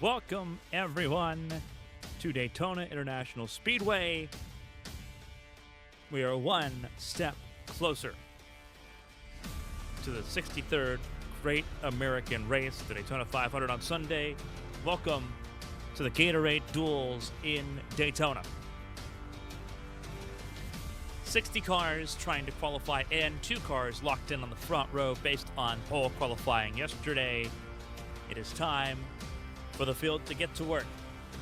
Welcome, everyone, to Daytona International Speedway. We are one step closer to the 63rd Great American Race, the Daytona 500 on Sunday. Welcome to the Gatorade Duels in Daytona. 60 cars trying to qualify and 2 cars locked in on the front row based on pole qualifying yesterday. It is time for the field to get to work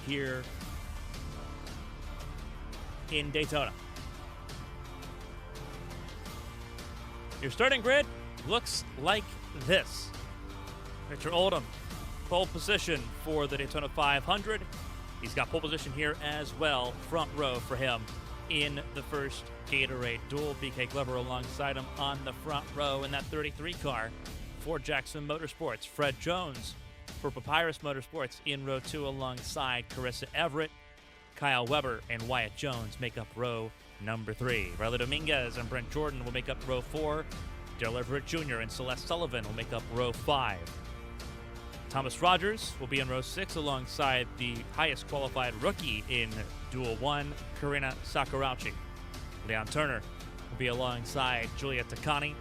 here in Daytona. Your starting grid looks like this. Victor Oldham, pole position for the Daytona 500. He's got pole position here as well, front row for him in the first Gatorade duel. BK Glover alongside him on the front row in that 33 car for Jackson Motorsports. Fred Jones for Papyrus Motorsports in row 2 alongside Carissa Everett. Kyle Weber and Wyatt Jones make up row number 3. Riley Dominguez and Brent Jordan will make up row 4. Dale Everett Jr. and Celeste Sullivan will make up row 5. Thomas Rogers will be in row 6 alongside the highest qualified rookie in Duel 1, Karina Sakurauchi. Leon Turner will be alongside Julia Takani.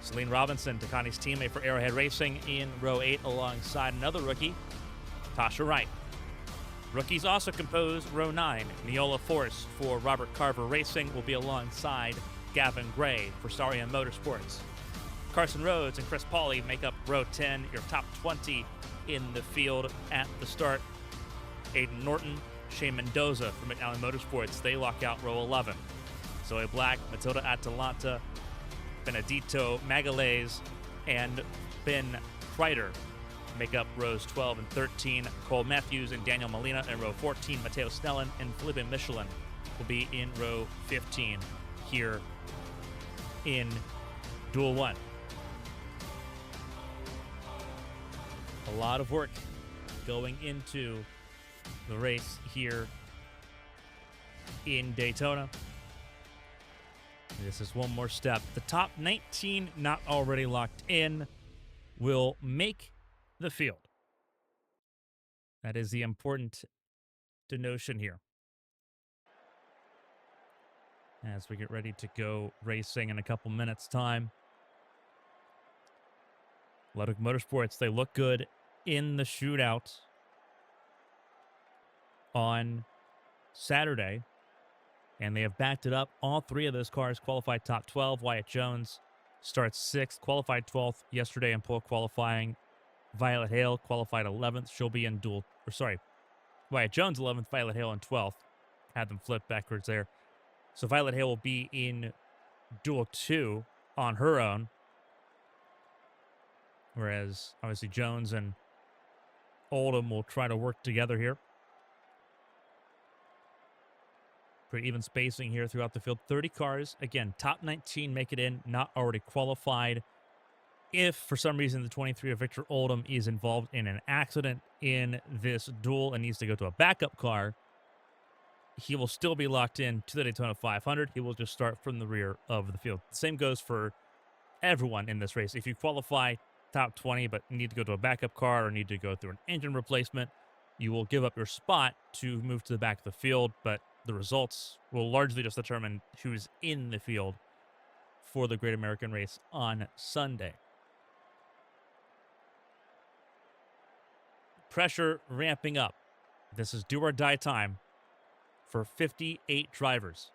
Celine Robinson, Takani's teammate for Arrowhead Racing, in row 8 alongside another rookie, Tasha Wright. Rookies also compose row 9. Neola Force for Robert Carver Racing will be alongside Gavin Gray for Starion Motorsports. Carson Rhodes and Chris Pauly make up row 10, your top 20 in the field at the start. Aiden Norton, Shane Mendoza for McAllen Motorsports, they lock out row 11. Zoe Black, Matilda Atalanta, Benedito Magalhaes, and Ben Kreider make up rows 12 and 13. Cole Matthews and Daniel Molina in row 14. Matteo Snellen and Felipe Michelin will be in row 15 here in Duel 1. A lot of work going into the race here in Daytona. This is one more step. The top 19 not already locked in will make the field. That is the important denotion here. As we get ready to go racing in a couple minutes' time. Ludwig Motorsports, they look good in the shootout on Saturday. And they have backed it up. All 3 of those cars qualified top 12. Wyatt Jones starts 6th, qualified 12th yesterday in pole qualifying. Violet Hale qualified 11th. She'll be in duel, Wyatt Jones 11th, Violet Hale in 12th. Had them flip backwards there. So Violet Hale will be in duel 2 on her own. Whereas, obviously, Jones and Oldham will try to work together here. Pretty even spacing here throughout the field. 30 cars. Again, top 19 make it in, not already qualified. If, for some reason, the 23 of Victor Oldham is involved in an accident in this duel and needs to go to a backup car, he will still be locked in to the Daytona 500. He will just start from the rear of the field. The same goes for everyone in this race. If you qualify top 20 but need to go to a backup car or need to go through an engine replacement, you will give up your spot to move to the back of the field, but the results will largely just determine who's in the field for the Great American Race on Sunday. Pressure ramping up. This is do or die time for 58 drivers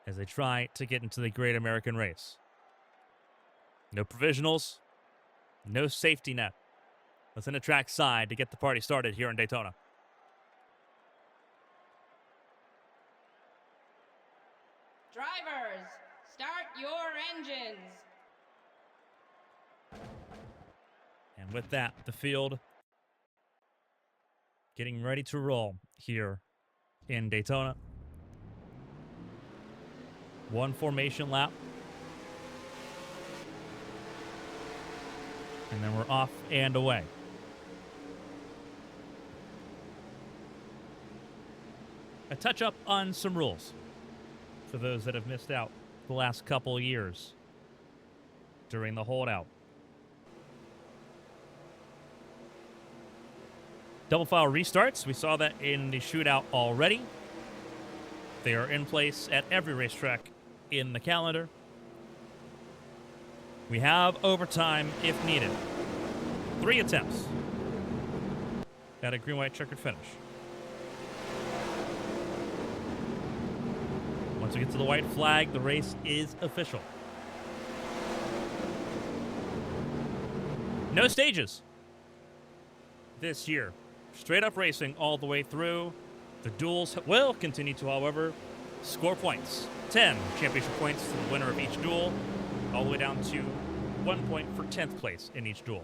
as they try to get into the Great American Race. No provisionals, no safety net. Within the track side to get the party started here in Daytona. Drivers, start your engines. And with that, the field getting ready to roll here in Daytona. One formation lap. And then we're off and away. A touch up on some rules for those that have missed out the last couple years during the holdout. Double file restarts. We saw that in the shootout already. They are in place at every racetrack in the calendar. We have overtime if needed. 3 attempts at a green-white checkered finish. Once we get to the white flag, the race is official. No stages this year. Straight up racing all the way through. The duels will continue to, however, score points. 10 championship points to the winner of each duel, all the way down to 1 point for 10th place in each duel.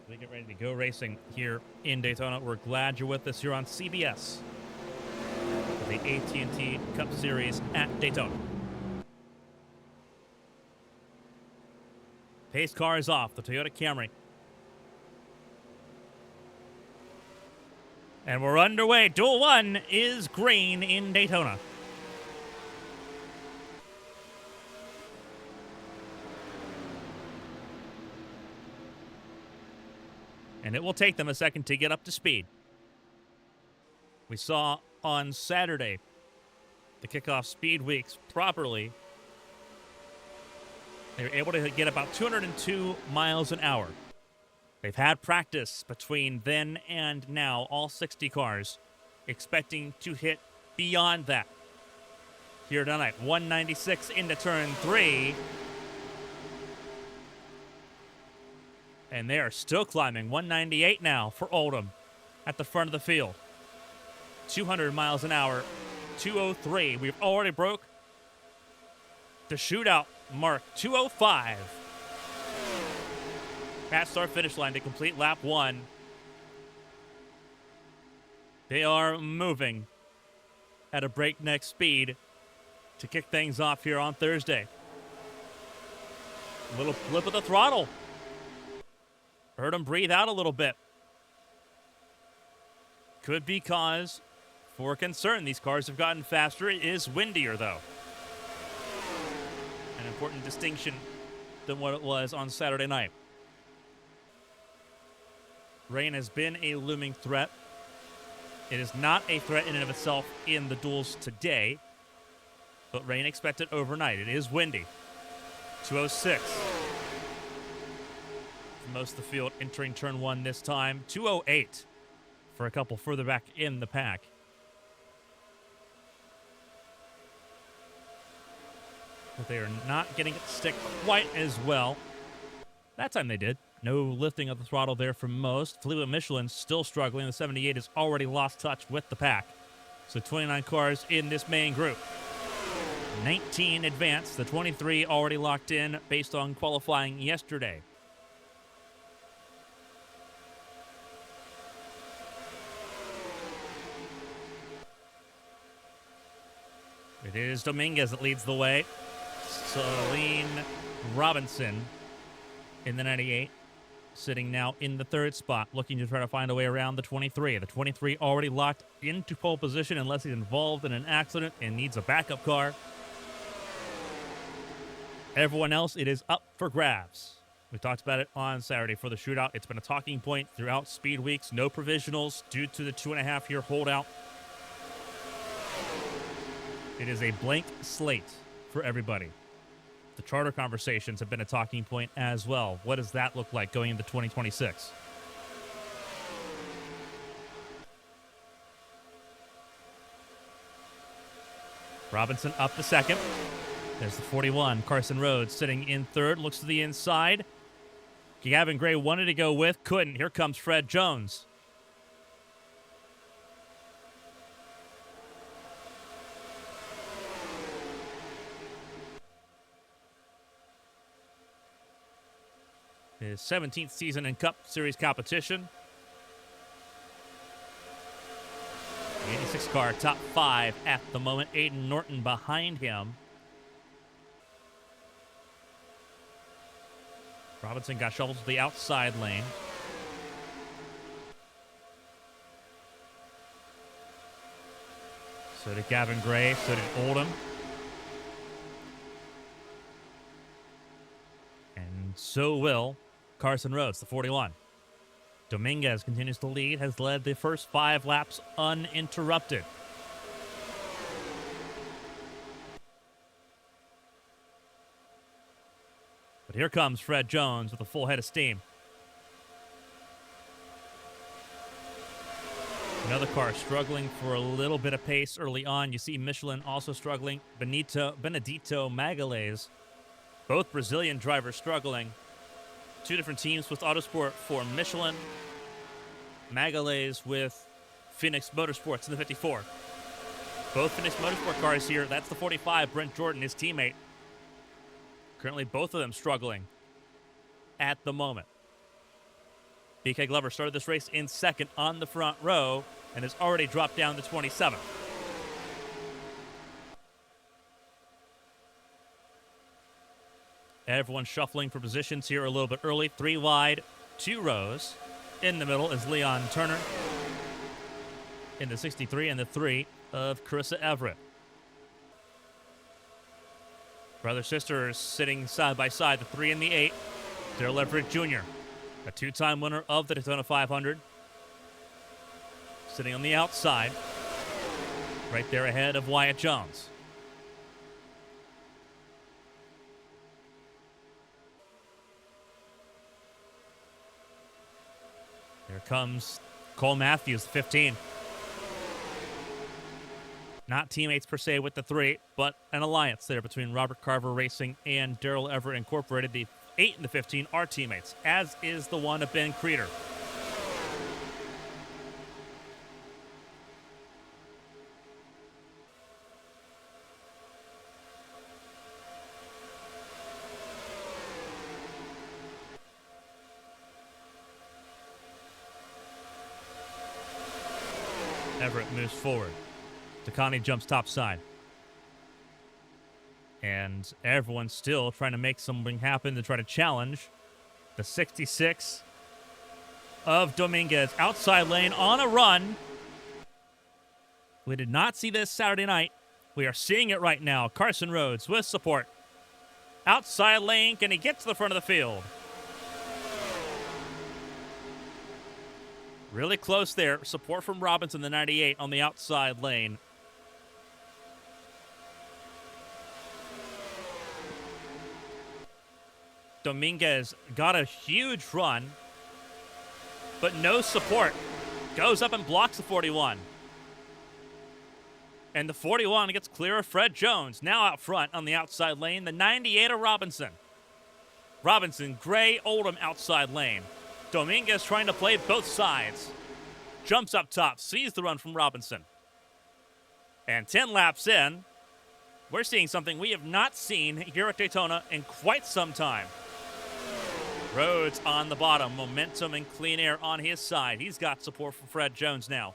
We get ready to go racing here in Daytona. We're glad you're with us here on CBS. The AT&T Cup Series at Daytona. Pace car is off, the Toyota Camry. And we're underway. Duel 1 is green in Daytona. And it will take them a second to get up to speed. We saw on Saturday the kickoff speed weeks properly. They were able to get about 202 miles an hour. They've had practice between then and now, all 60 cars, expecting to hit beyond that here tonight. 196 into turn 3. And they are still climbing. 198 now for Oldham at the front of the field. 200 miles an hour, 203. We've already broke the shootout mark, 205. At start finish line to complete lap 1. They are moving at a breakneck speed to kick things off here on Thursday. A little flip of the throttle. Heard them breathe out a little bit. Could be cause for concern. These cars have gotten faster. It is windier, though. An important distinction than what it was on Saturday night. Rain has been a looming threat. It is not a threat in and of itself in the duels today, but rain expected overnight. It is windy. 206. For most of the field entering turn 1 this time. 208 for a couple further back in the pack. But they are not getting it to stick quite as well. That time they did. No lifting of the throttle there for most. Fleetwood Michelin still struggling. The 78 has already lost touch with the pack. So 29 cars in this main group. 19 advanced. The 23 already locked in based on qualifying yesterday. It is Dominguez that leads the way. Celine Robinson in the 98, sitting now in the 3rd spot, looking to try to find a way around the 23. The 23 already locked into pole position unless he's involved in an accident and needs a backup car. Everyone else, it is up for grabs. We talked about it on Saturday for the shootout. It's been a talking point throughout speed weeks. No provisionals due to the 2.5-year holdout. It is a blank slate for everybody. The charter conversations have been a talking point as well. What does that look like going into 2026? Robinson up to 2nd. There's the 41, Carson Rhodes, sitting in 3rd. Looks to the inside. Gavin Gray wanted to go with, couldn't. Here comes Fred Jones. His 17th season in Cup Series competition. The 86 car, top 5 at the moment. Aiden Norton behind him. Robinson got shoveled to the outside lane. So did Gavin Gray. So did Oldham. And so will Carson Rhodes, the 41. Dominguez continues to lead, has led the first 5 laps uninterrupted. But here comes Fred Jones with a full head of steam. Another car struggling for a little bit of pace early on. You see Michelin also struggling. Benedito Magalhães, both Brazilian drivers struggling. 2 different teams with Autosport for Michelin. Magalhães with Phoenix Motorsports in the 54. Both Phoenix Motorsport cars here. That's the 45, Brent Jordan, his teammate. Currently, both of them struggling at the moment. BK Glover started this race in second on the front row and has already dropped down to 27th. Everyone's shuffling for positions here a little bit early. 3 wide, 2 rows. In the middle is Leon Turner in the 63 and the 3 of Carissa Everett. Brother-sisters sitting side by side, the 3 and the 8. Daryl Everett Jr., a 2-time winner of the Daytona 500. Sitting on the outside, right there ahead of Wyatt Jones. Here comes Cole Matthews, 15. Not teammates per se with the 3, but an alliance there between Robert Carver Racing and Daryl Everett Incorporated. The 8 and the 15 are teammates, as is the 1 of Ben Creeder. Everett moves forward. Takani jumps topside. And everyone's still trying to make something happen to try to challenge the 66 of Dominguez. Outside lane on a run. We did not see this Saturday night. We are seeing it right now. Carson Rhodes with support. Outside lane. Can he get to the front of the field? Really close there. Support from Robinson, the 98, on the outside lane. Dominguez got a huge run, but no support. Goes up and blocks the 41. And the 41 gets clear of Fred Jones. Now out front on the outside lane, the 98 of Robinson. Robinson, Gray, Oldham outside lane. Dominguez trying to play both sides. Jumps up top, sees the run from Robinson. And 10 laps in, we're seeing something we have not seen here at Daytona in quite some time. Rhodes on the bottom, momentum and clean air on his side. He's got support from Fred Jones now.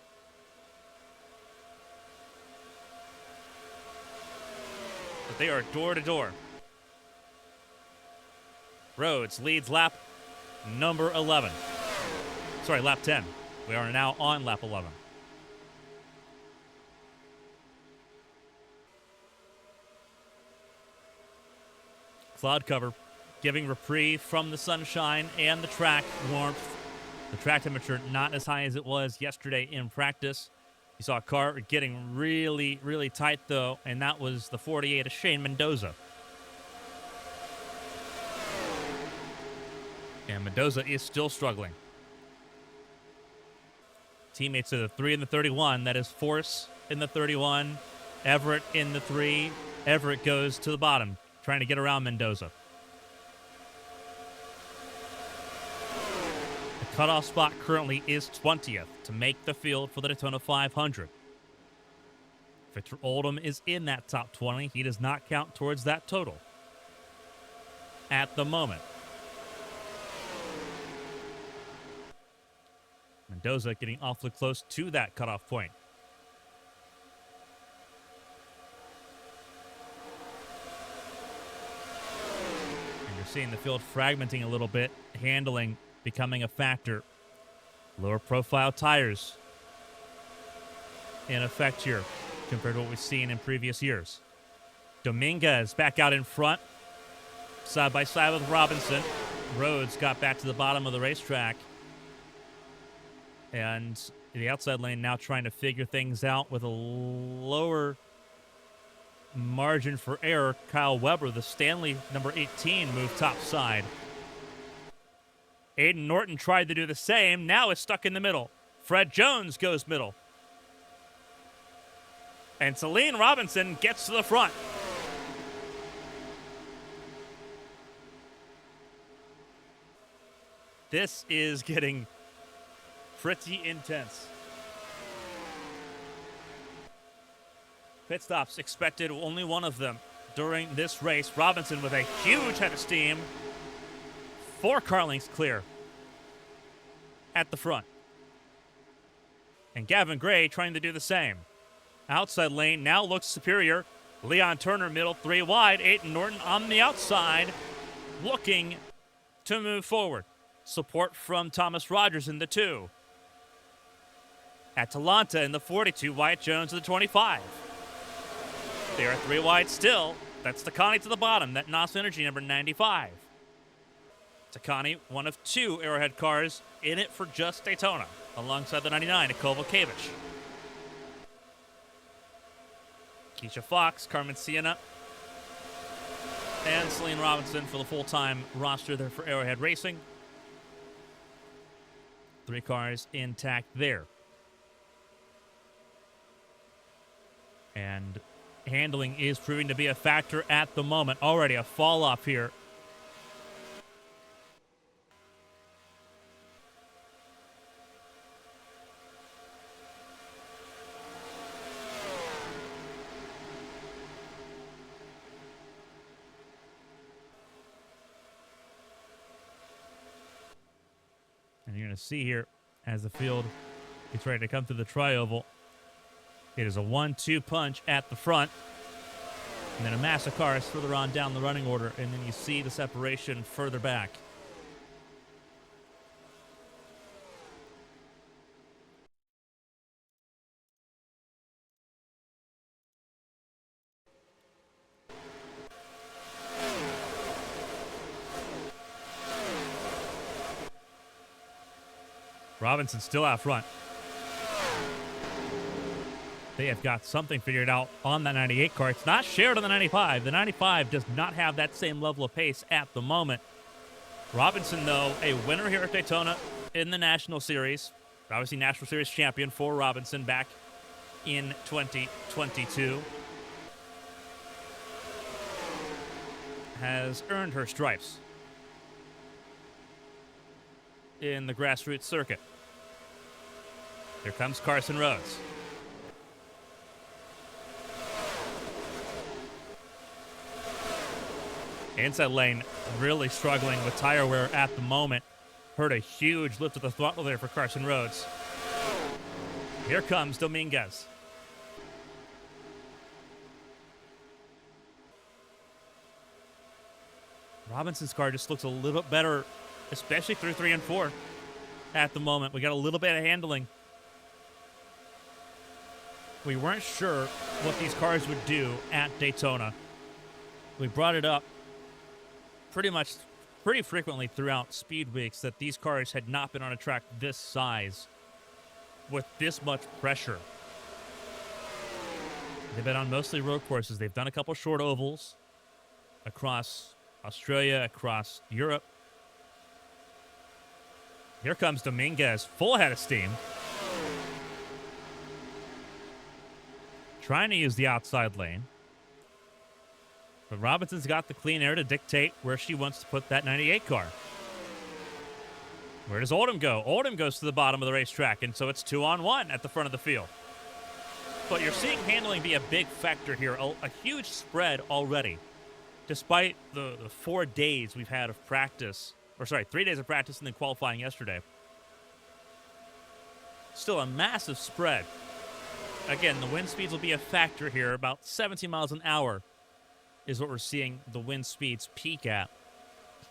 But they are door to door. Rhodes leads lap number 11. Sorry, lap 10. We are now on lap 11. Cloud cover giving reprieve from the sunshine and the track warmth. The track temperature not as high as it was yesterday in practice. You saw a car getting really, really tight, though, and that was the 48 of Shane Mendoza. And Mendoza is still struggling. Teammates of the 3 and the 31. That is Force in the 31. Everett in the 3. Everett goes to the bottom, trying to get around Mendoza. The cutoff spot currently is 20th to make the field for the Daytona 500. Victor Oldham is in that top 20. He does not count towards that total at the moment. Mendoza getting awfully close to that cutoff point. And you're seeing the field fragmenting a little bit, handling becoming a factor. Lower profile tires in effect here. compared to what we've seen in previous years. Dominguez back out in front, side by side with Robinson. Rhodes got back to the bottom of the racetrack. And the outside lane now trying to figure things out with a lower margin for error. Kyle Weber, the Stanley number 18, moved top side. Aiden Norton tried to do the same, now is stuck in the middle. Fred Jones goes middle. And Celine Robinson gets to the front. This is getting pretty intense. Pit stops expected, only one of them during this race. Robinson with a huge head of steam. 4 car lengths clear at the front. And Gavin Gray trying to do the same. Outside lane now looks superior. Leon Turner middle, 3 wide. Aiden Norton on the outside looking to move forward. Support from Thomas Rogers in the 2. Atalanta in the 42, Wyatt Jones in the 25. They are 3 wide still. That's Takani to the bottom, that NOS Energy number 95. Takani, one of 2 Arrowhead cars in it for just Daytona, alongside the 99 at Kovalevich. Keisha Fox, Carmen Sienna, and Celine Robinson for the full-time roster there for Arrowhead Racing. 3 cars intact there. And handling is proving to be a factor at the moment. Already a fall off here. And you're going to see here as the field gets ready to come through the tri-oval. It is a 1-2 punch at the front. And then a mass of cars further on down the running order. And then you see the separation further back. Robinson still out front. They have got something figured out on that 98 car. It's not shared on the 95. The 95 does not have that same level of pace at the moment. Robinson, though, a winner here at Daytona in the National Series. Obviously, National Series champion for Robinson back in 2022. Has earned her stripes in the grassroots circuit. Here comes Carson Rhodes. Inside lane really struggling with tire wear at the moment. Heard a huge lift of the throttle there for Carson Rhodes. Here comes Dominguez. Robinson's car just looks a little bit better, especially through 3 and 4 at the moment. We got a little bit of handling. We weren't sure what these cars would do at Daytona. We brought it up pretty frequently throughout Speed Weeks that these cars had not been on a track this size with this much pressure. They've been on mostly road courses. They've done a couple short ovals across Australia, across Europe. Here comes Dominguez, full head of steam. Trying to use the outside lane. But Robinson's got the clean air to dictate where she wants to put that 98 car. Where does Oldham go? Oldham goes to the bottom of the racetrack, and so it's 2-on-1 at the front of the field. But you're seeing handling be a big factor here, a huge spread already. Despite the 4 days we've had of practice, 3 days of practice and then qualifying yesterday. Still a massive spread. Again, the wind speeds will be a factor here. About 17 miles an hour is what we're seeing the wind speeds peak at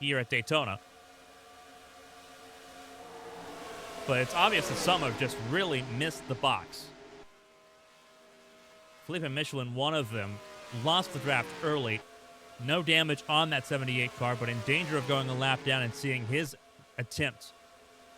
here at Daytona. But it's obvious that some have just really missed the box. Felipe Michelin, one of them, lost the draft early. No damage on that 78 car, but in danger of going a lap down and seeing his attempt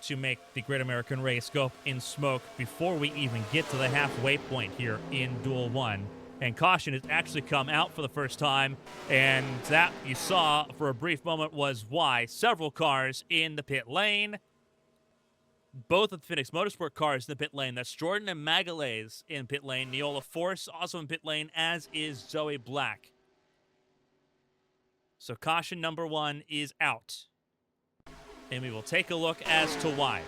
to make the Great American Race go up in smoke before we even get to the halfway point here in Duel 1. And caution has actually come out for the first time, and that you saw for a brief moment was why. Several cars in the pit lane. Both of the Phoenix Motorsport cars in the pit lane. That's Jordan and Magalhaes in pit lane. Neola Force also in pit lane, as is Zoe Black. So caution number 1 is out. And we will take a look as to why.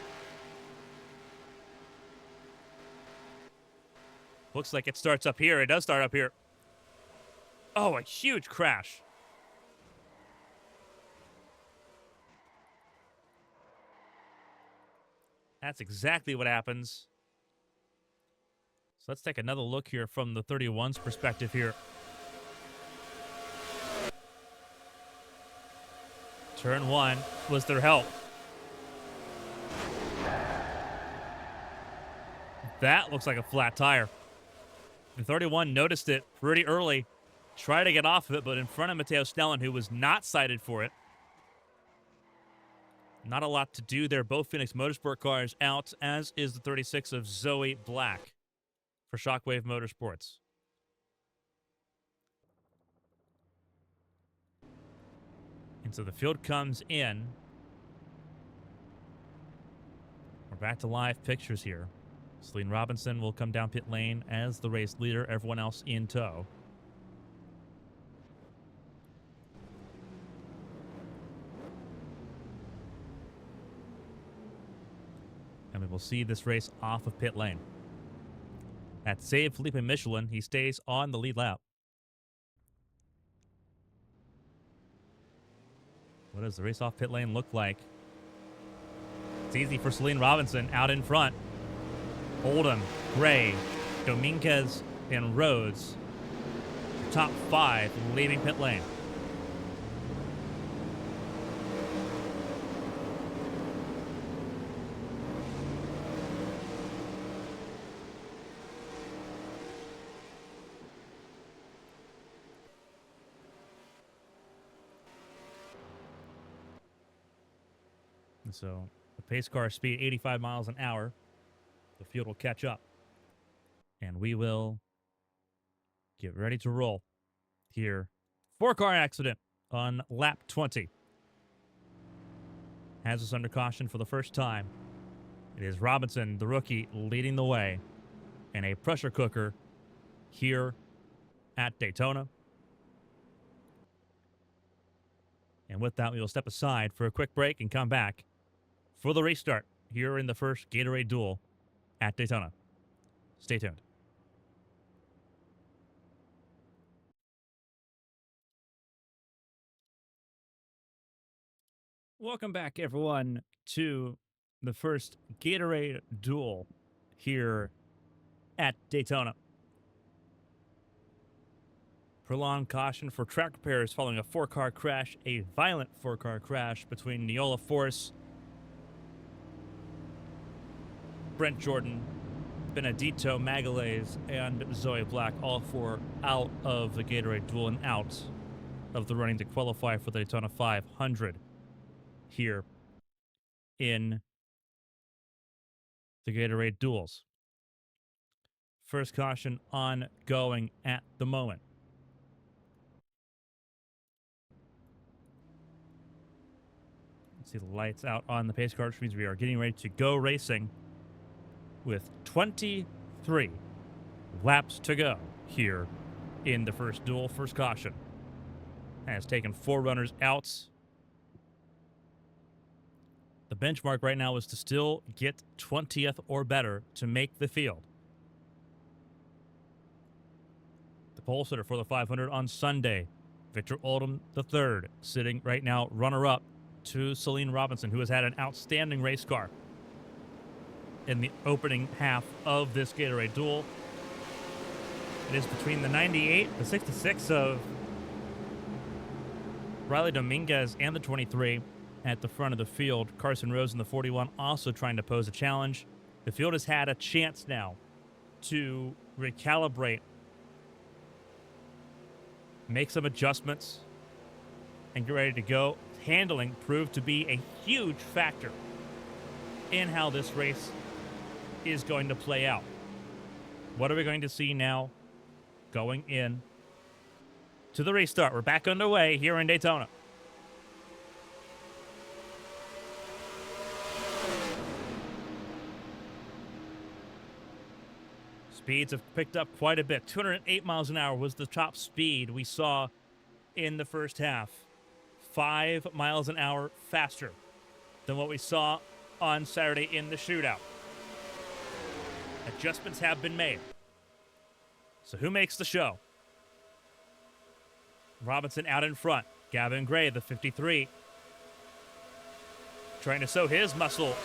Looks like it starts up here. It does start up here. Oh, a huge crash. That's exactly what happens. So let's take another look here from the 31's perspective here. Turn 1 was their help. That looks like a flat tire. The 31 noticed it pretty early, tried to get off of it, but in front of Matteo Snellen, who was not cited for it. Not a lot to do there. Both Phoenix Motorsport cars out, as is the 36 of Zoe Black for Shockwave Motorsports. And so the field comes in. We're back to live pictures here. Celine Robinson will come down pit lane as the race leader, everyone else in tow. And we will see this race off of pit lane. That saved Felipe Michelin. He stays on the lead lap. What does the race off pit lane look like? It's easy for Celine Robinson out in front. Oldham, Gray, Dominguez, and Rhodes. Top 5 leaving pit lane. And so the pace car speed 85 miles an hour. The field will catch up. And we will get ready to roll here. 4-car accident on lap 20. Has us under caution for the first time. It is Robinson, the rookie, leading the way. And a pressure cooker here at Daytona. And with that, we will step aside for a quick break and come back for the restart here in the first Gatorade Duel at Daytona. Stay tuned. Welcome back, everyone, to the first Gatorade Duel here at Daytona. Prolonged caution for track repairs following a 4-car crash, a violent 4-car crash between Neola Force, Brent Jordan, Benedito Magalhaes, and Zoe Black, all 4 out of the Gatorade Duel and out of the running to qualify for the Daytona 500 here in the Gatorade Duels. First caution ongoing at the moment. Let's see the lights out on the pace car, which means we are getting ready to go racing with 23 laps to go here in the first duel. First caution has taken 4 runners out. The benchmark right now is to still get 20th or better to make the field. The pole sitter for the 500 on Sunday, Victor Oldham III, sitting right now runner-up to Celine Robinson, who has had an outstanding race car in the opening half of this Gatorade Duel. It is between the 98, the 66 of Riley Dominguez and the 23 at the front of the field. Carson Rose in the 41 also trying to pose a challenge. The field has had a chance now to recalibrate make some adjustments, and get ready to go. Handling proved to be a huge factor in how this race is going to play out. What are we going to see now going in to the restart? We're back underway here in Daytona. Speeds have picked up quite a bit. 208 miles an hour was the top speed we saw in the first half. 5 miles an hour faster than what we saw on Saturday in the shootout. Adjustments have been made. So who makes the show? Robinson out in front. Gavin Gray, the 53, trying to show his muscle.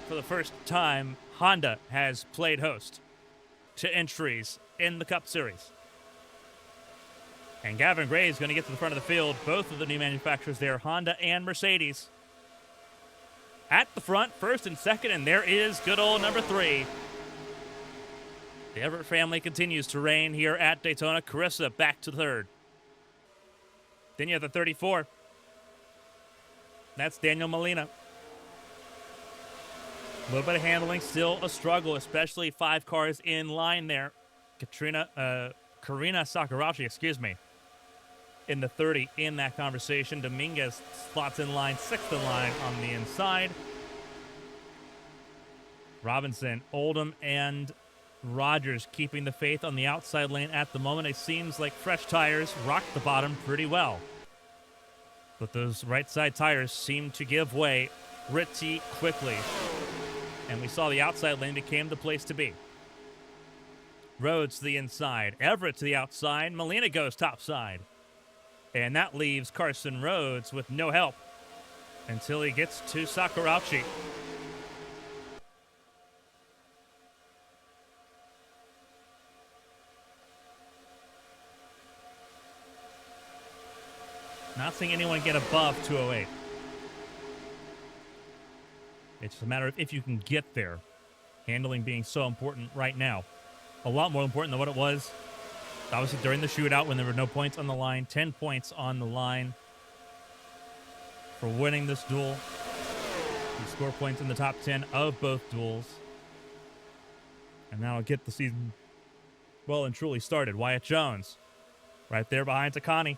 For the first time, Honda has played host to entries in the Cup Series. And Gavin Gray is going to get to the front of the field. Both of the new manufacturers there, Honda and Mercedes. At the front, first and second, and there is good old number 3. The Everett family continues to reign here at Daytona. Carissa back to third. Then you have the 34. That's Daniel Molina. A little bit of handling, still a struggle, especially 5 cars in line there. Karina Sakurachi, in the 30 in that conversation. Dominguez slots in line, 6th in line on the inside. Robinson, Oldham, and Rogers keeping the faith on the outside lane at the moment. It seems like fresh tires rocked the bottom pretty well. But those right side tires seem to give way pretty quickly. And we saw the outside lane became the place to be. Rhodes to the inside. Everett to the outside. Molina goes topside. And that leaves Carson Rhodes with no help until he gets to Sakurachi. Not seeing anyone get above 208. It's just a matter of if you can get there. Handling being so important right now. A lot more important than what it was obviously during the shootout when there were no points on the line. 10 points on the line for winning this duel. You score points in the top 10 of both duels. And that'll get the season well and truly started. Wyatt Jones right there behind Takani.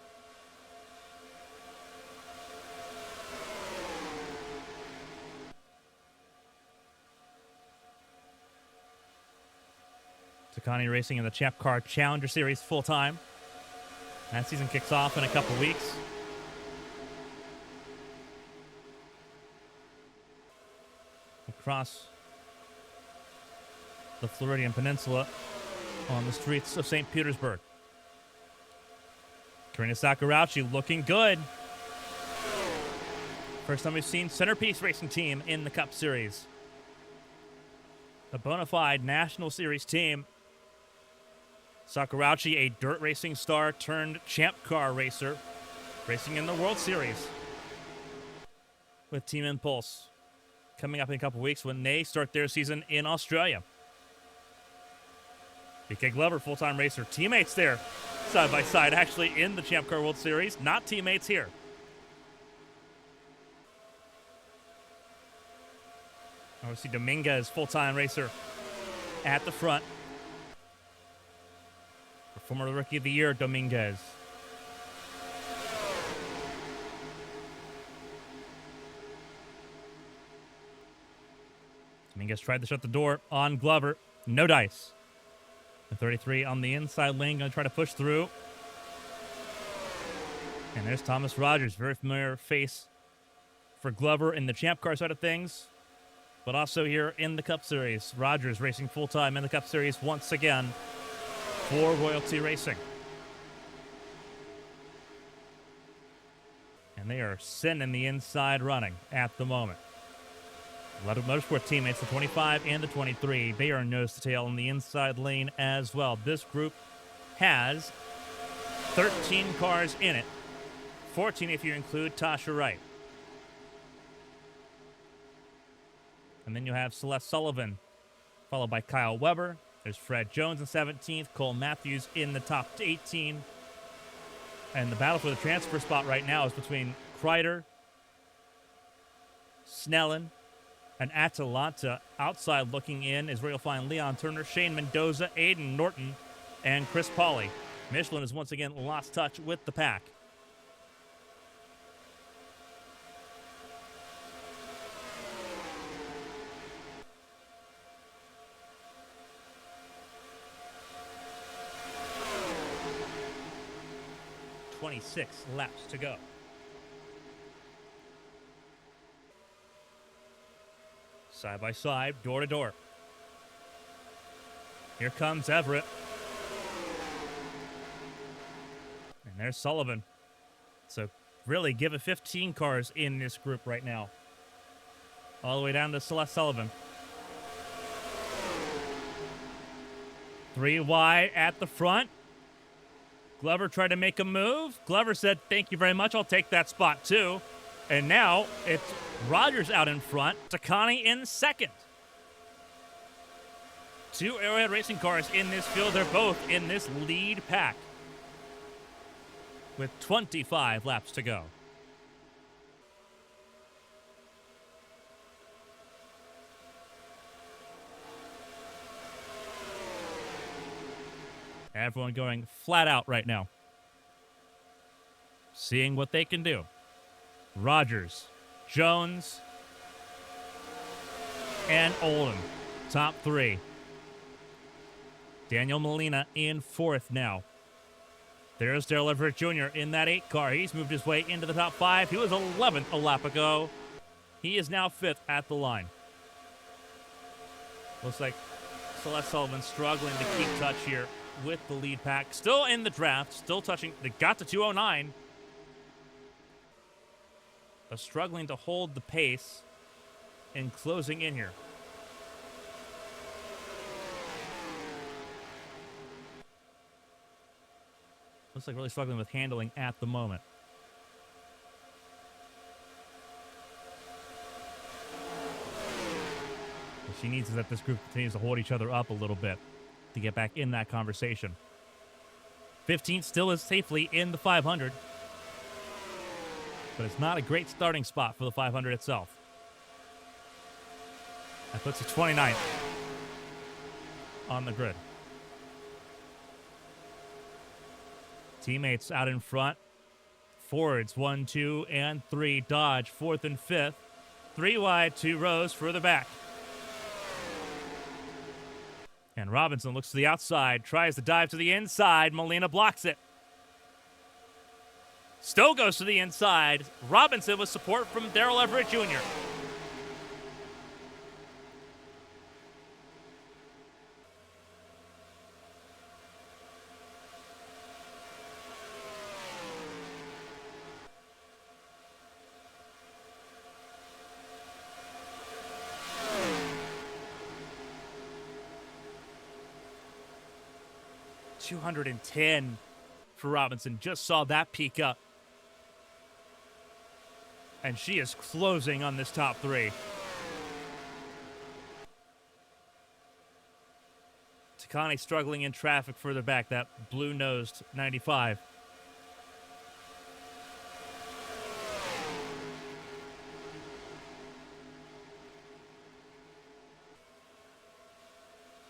Takani racing in the Champ Car Challenger Series full-time. That season kicks off in a couple weeks. Across the Floridian Peninsula on the streets of St. Petersburg. Karina Sakurachi looking good. First time we've seen Centerpiece Racing Team in the Cup Series. A bona fide National Series team. Sakurachi, a dirt racing star turned champ car racer, racing in the World Series with Team Impulse. Coming up in a couple weeks when they start their season in Australia. BK Glover, full-time racer. Teammates there, side by side, actually in the Champ Car World Series. Not teammates here. Obviously, Dominguez, full-time racer at the front. Former Rookie of the Year, Dominguez. Dominguez tried to shut the door on Glover. No dice. The 33 on the inside lane, going to try to push through. And there's Thomas Rogers, very familiar face for Glover in the Champ Car side of things, but also here in the Cup Series. Rogers racing full-time in the Cup Series once again for Royalty Racing. And they are sending the inside running at the moment. A lot of Motorsport teammates, the 25 and the 23, they are nose to tail in the inside lane as well. This group has 13 cars in it, 14 if you include Tasha Wright. And then you have Celeste Sullivan, followed by Kyle Weber, There's Fred Jones in 17th, Cole Matthews in the top 18. And the battle for the transfer spot right now is between Kreider, Snellen, and Atalanta. Outside looking in is where you'll find Leon Turner, Shane Mendoza, Aiden Norton, and Chris Pauley. Michelin has once again lost touch with the pack. .26 laps to go. Side by side, door to door. Here comes Everett. And there's Sullivan. So really give it 15 cars in this group right now. All the way down to Celeste Sullivan. 3 wide at the front. Glover tried to make a move. Glover said, thank you very much. I'll take that spot too. And now it's Rogers out in front. Takani in second. 2 Arrowhead Racing cars in this field. They're both in this lead pack with 25 laps to go. Everyone going flat out right now. Seeing what they can do. Rogers, Jones, and Oldham. Top 3. Daniel Molina in 4th now. There's Darrell Everett Jr. in that 8 car. He's moved his way into the top 5. He was 11th a lap ago. He is now 5th at the line. Looks like Celeste Sullivan struggling to keep touch here with the lead pack. Still in the draft, still touching. They got to 209. But struggling to hold the pace and closing in here. Looks like really struggling with handling at the moment. What she needs is that this group continues to hold each other up a little bit to get back in that conversation. 15th still is safely in the 500. But it's not a great starting spot for the 500 itself. That puts it 29th on the grid. Teammates out in front. Fords 1, 2, and 3. Dodge 4th and 5th. 3 wide, 2 rows further back. And Robinson looks to the outside, tries to dive to the inside. Molina blocks it. Still goes to the inside. Robinson with support from Darrell Everett Jr. .210 for Robinson. Just saw that peak up. And she is closing on this top 3. Takani struggling in traffic further back, that blue-nosed 95.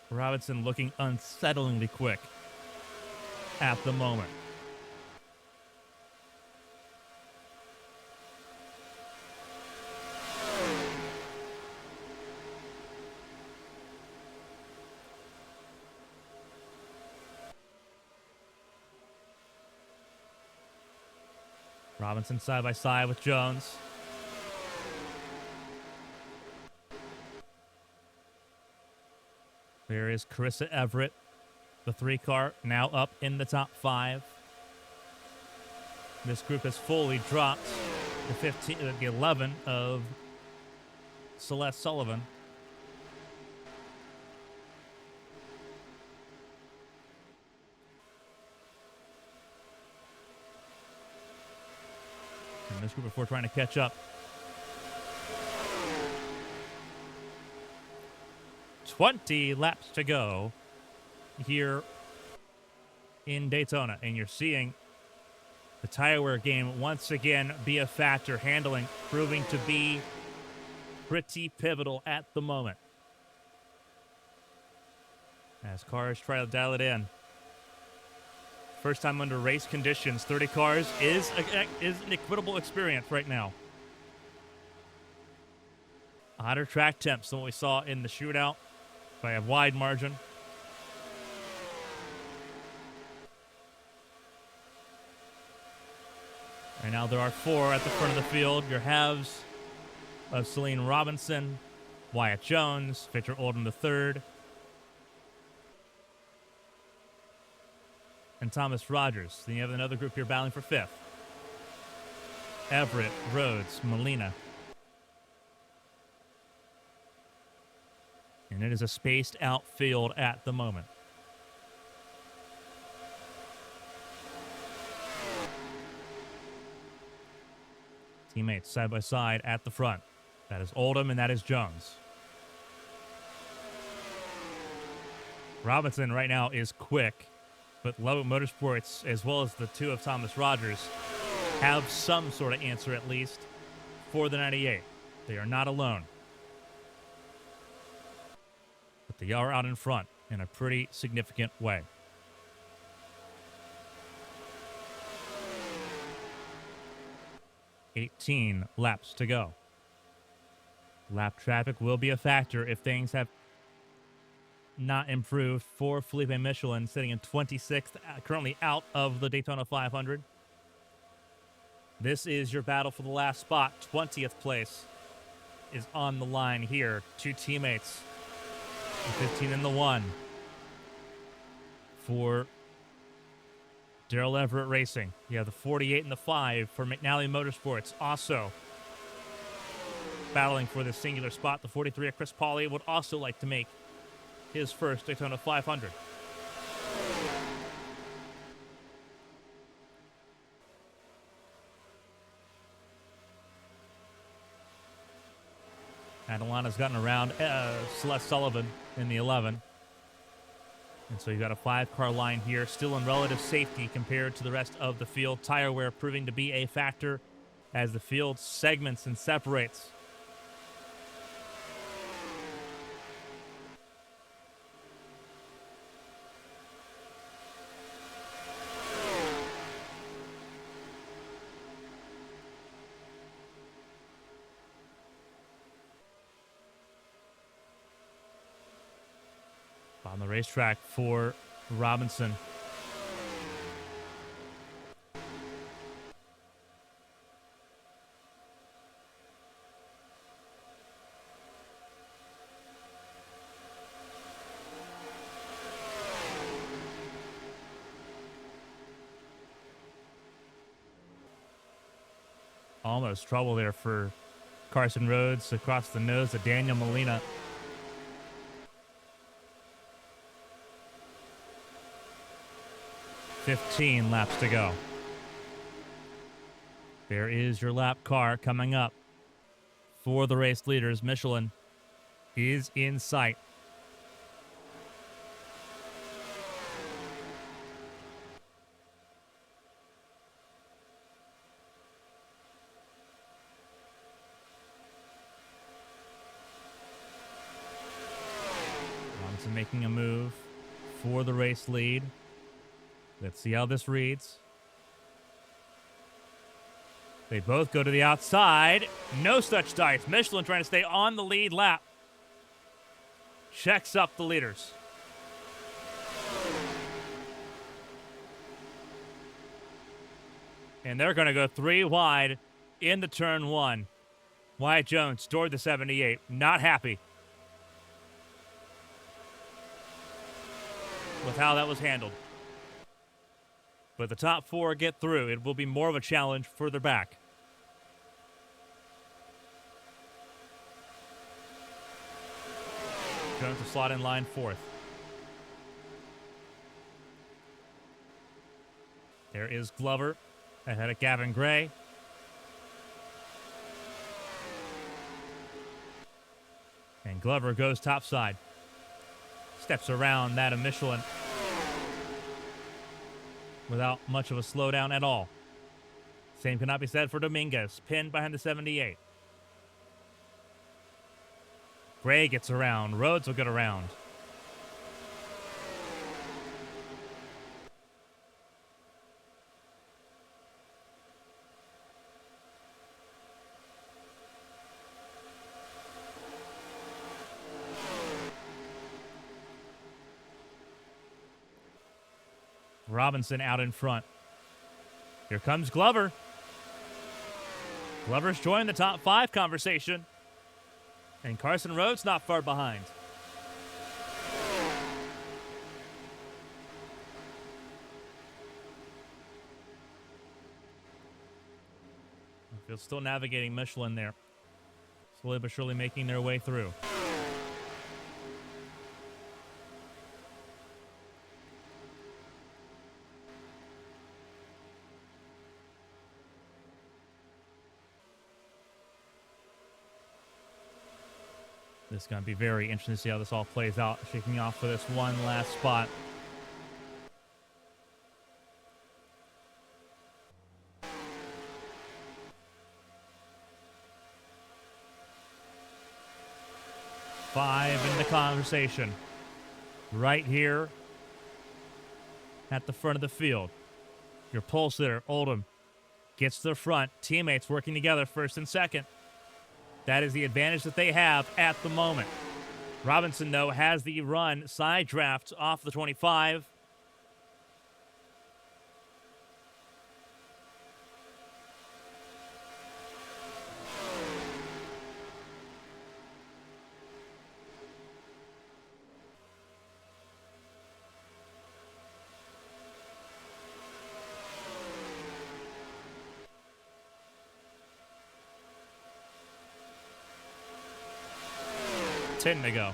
Robinson looking unsettlingly quick at the moment. Robinson side by side with Jones. There is Carissa Everett, the 3 car, now up in the top 5. This group has fully dropped the 11 of Celeste Sullivan. And this group before trying to catch up. 20 laps to go here in Daytona, and you're seeing the tire wear game once again be a factor, handling proving to be pretty pivotal at the moment. As cars try to dial it in. First time under race conditions, 30 cars is an equitable experience right now. Hotter track temps than what we saw in the shootout by a wide margin. Right now there are 4 at the front of the field. Your halves of Celine Robinson, Wyatt Jones, Victor Oldham III, and Thomas Rogers. Then you have another group here battling for 5th. Everett, Rhodes, Molina. And it is a spaced out field at the moment. Teammates side by side at the front. That is Oldham and that is Jones. Robinson right now is quick, but Lubbock Motorsports, as well as the 2 of Thomas Rogers, have some sort of answer at least for the 98. They are not alone. But they are out in front in a pretty significant way. $18 laps to go. Lap traffic will be a factor if things have not improved for Felipe Michelin, sitting in 26th, currently out of the Daytona 500. This is your battle for the last spot. 20th place is on the line here. 2 teammates. The 15 and the 1 for Darrell Everett Racing. You have the 48 and the 5 for McNally Motorsports. Also battling for this singular spot. The 43 of Chris Pauly would also like to make his first Daytona 500. Adelana's gotten around Celeste Sullivan in the 11. And so you've got a 5-car line here, still in relative safety compared to the rest of the field. Tire wear proving to be a factor as the field segments and separates. On the racetrack for Robinson. Almost trouble there for Carson Rhodes across the nose of Daniel Molina. $15 laps to go. There is your lap car coming up for the race leaders. Michelin is in sight. Robinson making a move for the race lead. Let's see how this reads. They both go to the outside. No such dice. Michelin trying to stay on the lead lap. Checks up the leaders. And they're going to go 3 wide into turn 1. Wyatt Jones toward the 78. Not happy with how that was handled. But the top 4 get through. It will be more of a challenge further back. Jones to slot in line 4th. There is Glover ahead of Gavin Gray. And Glover goes topside. Steps around that of Michelin. without much of a slowdown at all. Same cannot be said for Dominguez, pinned behind the 78. Gray gets around. Rhodes will get around. Robinson out in front. Here comes Glover. Glover's joined the top 5 conversation. And Carson Rhodes not far behind. Field's still navigating Michelin there. Slowly but surely making their way through. This is going to be very interesting to see how this all plays out. Shaking off for this one last spot. Five in the conversation. Right here at the front of the field. Your pulse there, Oldham, gets to the front. Teammates working together first and second. That is the advantage that they have at the moment. Robinson, though, has the run side draft off the 25. Ten to go.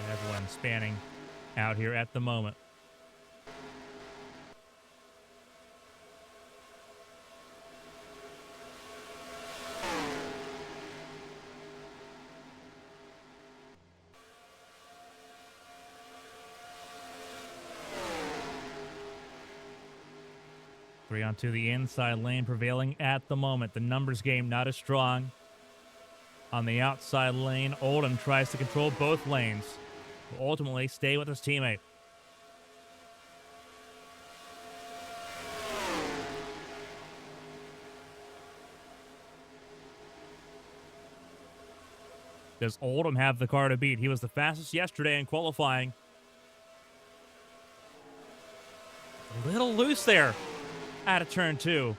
Everyone spanning out here at the moment. Three onto the inside lane prevailing at the moment. The numbers game not as strong. On the outside lane, Oldham tries to control both lanes. Will ultimately stay with his teammate. Does Oldham have the car to beat? He was the fastest yesterday in qualifying. A little loose there out of turn 2.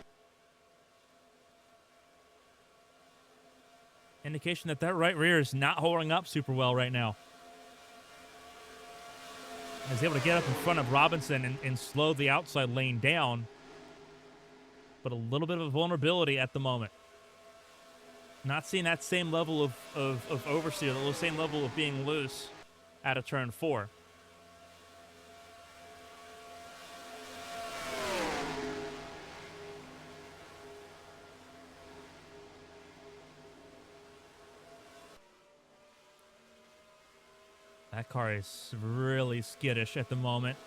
Indication that that right rear is not holding up super well right now. He's able to get up in front of Robinson and slow the outside lane down. But a little bit of a vulnerability at the moment. Not seeing that same level of oversteer, the same level of being loose out of turn 4. That car is really skittish at the moment.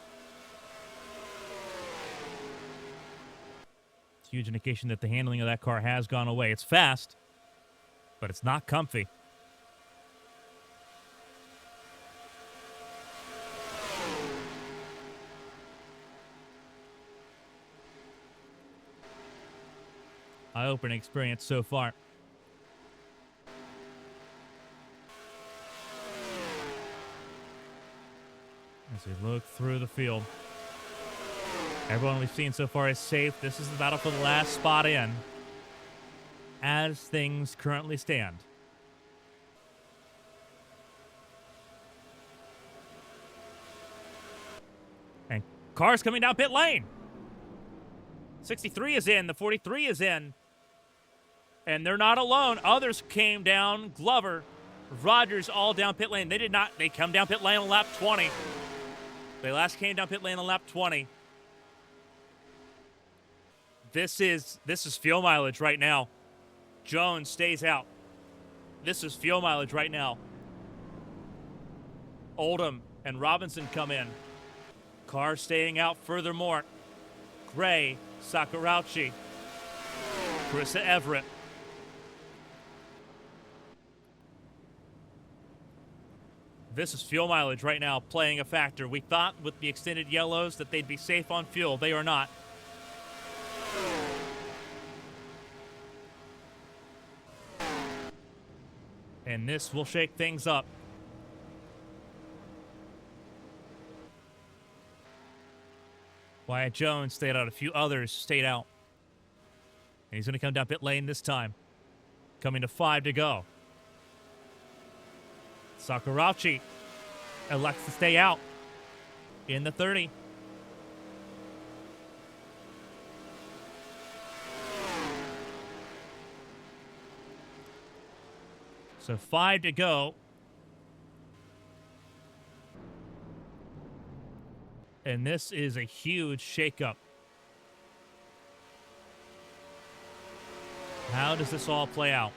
It's a huge indication that the handling of that car has gone away. It's fast, but it's not comfy. Eye-opening experience so far. As we look through the field. Everyone we've seen so far is safe. This is the battle for the last spot in, as things currently stand. And cars coming down pit lane. 63 is in. The 43 is in. And they're not alone. Others came down. Glover, Rogers, all down pit lane. They did not. They come down pit lane on lap 20. They last came down pit lane on lap 20. This is fuel mileage right now. Jones stays out. This is fuel mileage right now. Oldham and Robinson come in. Carr staying out furthermore. Gray, Sakurauchi, Carissa Everett. This is fuel mileage right now playing a factor. We thought with the extended yellows that they'd be safe on fuel. They are not. And this will shake things up. Wyatt Jones stayed out. A few others stayed out. And he's going to come down pit lane this time. Coming to 5 to go. Sakurauchi elects to stay out in the 30. So 5 to go. And this is a huge shakeup. How does this all play out?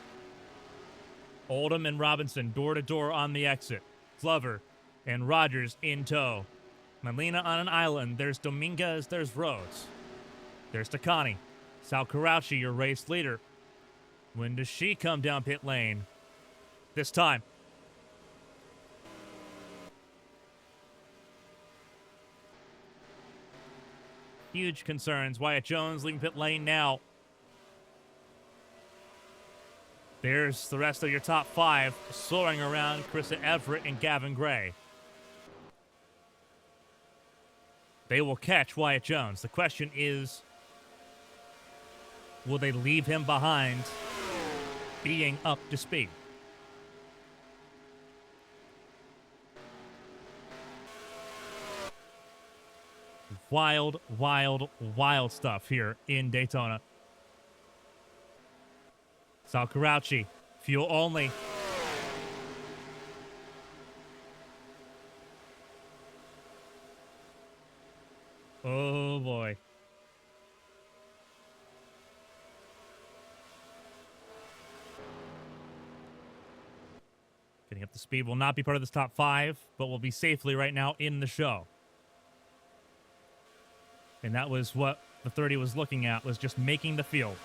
Oldham and Robinson door to door on the exit. Glover and Rogers in tow. Molina on an island. There's Dominguez. There's Rhodes. There's Takani. Sakurauchi, your race leader. When does she come down pit lane? This time. Huge concerns. Wyatt Jones leaving pit lane now. There's the rest of your top 5 soaring around Carissa Everett and Gavin Gray. They will catch Wyatt Jones. The question is, will they leave him behind being up to speed? Wild, wild, wild stuff here in Daytona. Sakurauchi, fuel only. Oh boy. Getting up to speed will not be part of this top 5, but will be safely right now in the show. And that was what the 30 was looking at, was just making the field.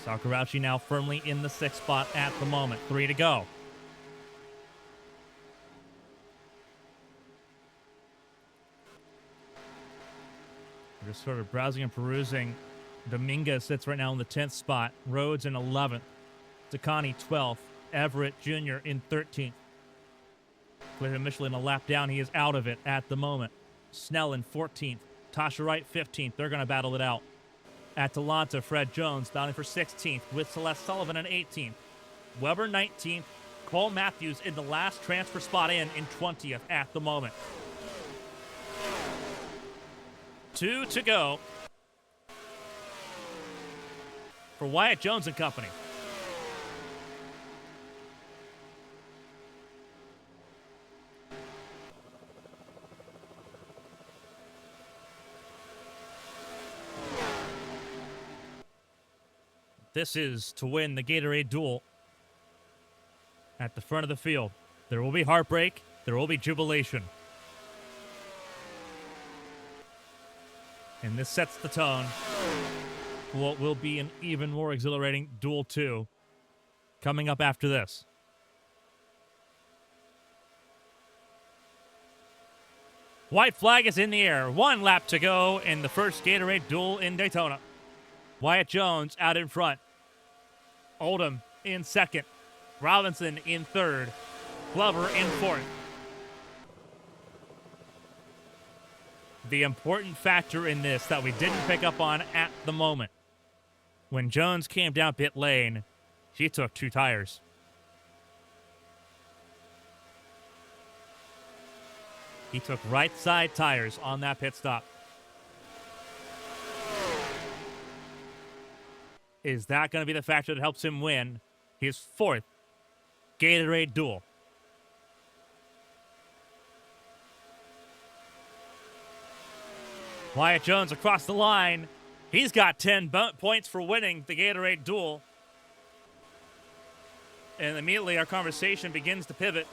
Sakurauchi now firmly in the 6th spot at the moment. 3 to go. We're just sort of browsing and perusing. Dominguez sits right now in the 10th spot. Rhodes in 11th. Takani 12th. Everett Jr. in 13th. Clear Michelin a lap down. He is out of it at the moment. Snell in 14th. Tasha Wright 15th. They're going to battle it out. Atalanta, Fred Jones battling for 16th with Celeste Sullivan in 18th. Weber 19th. Cole Matthews in the last transfer spot in 20th at the moment. 2 to go for Wyatt Jones and company. This is to win the Gatorade Duel at the front of the field. There will be heartbreak. There will be jubilation. And this sets the tone for what will be an even more exhilarating Duel 2 coming up after this. White flag is in the air. 1 lap to go in the first Gatorade Duel in Daytona. Wyatt Jones out in front. Oldham in 2nd. Robinson in 3rd. Glover in 4th. The important factor in this that we didn't pick up on at the moment. When Jones came down pit lane, she took 2 tires. He took right side tires on that pit stop. Is that going to be the factor that helps him win his 4th Gatorade Duel Wyatt Jones across the line. He's got 10 points for winning the Gatorade Duel. And immediately our conversation begins to pivot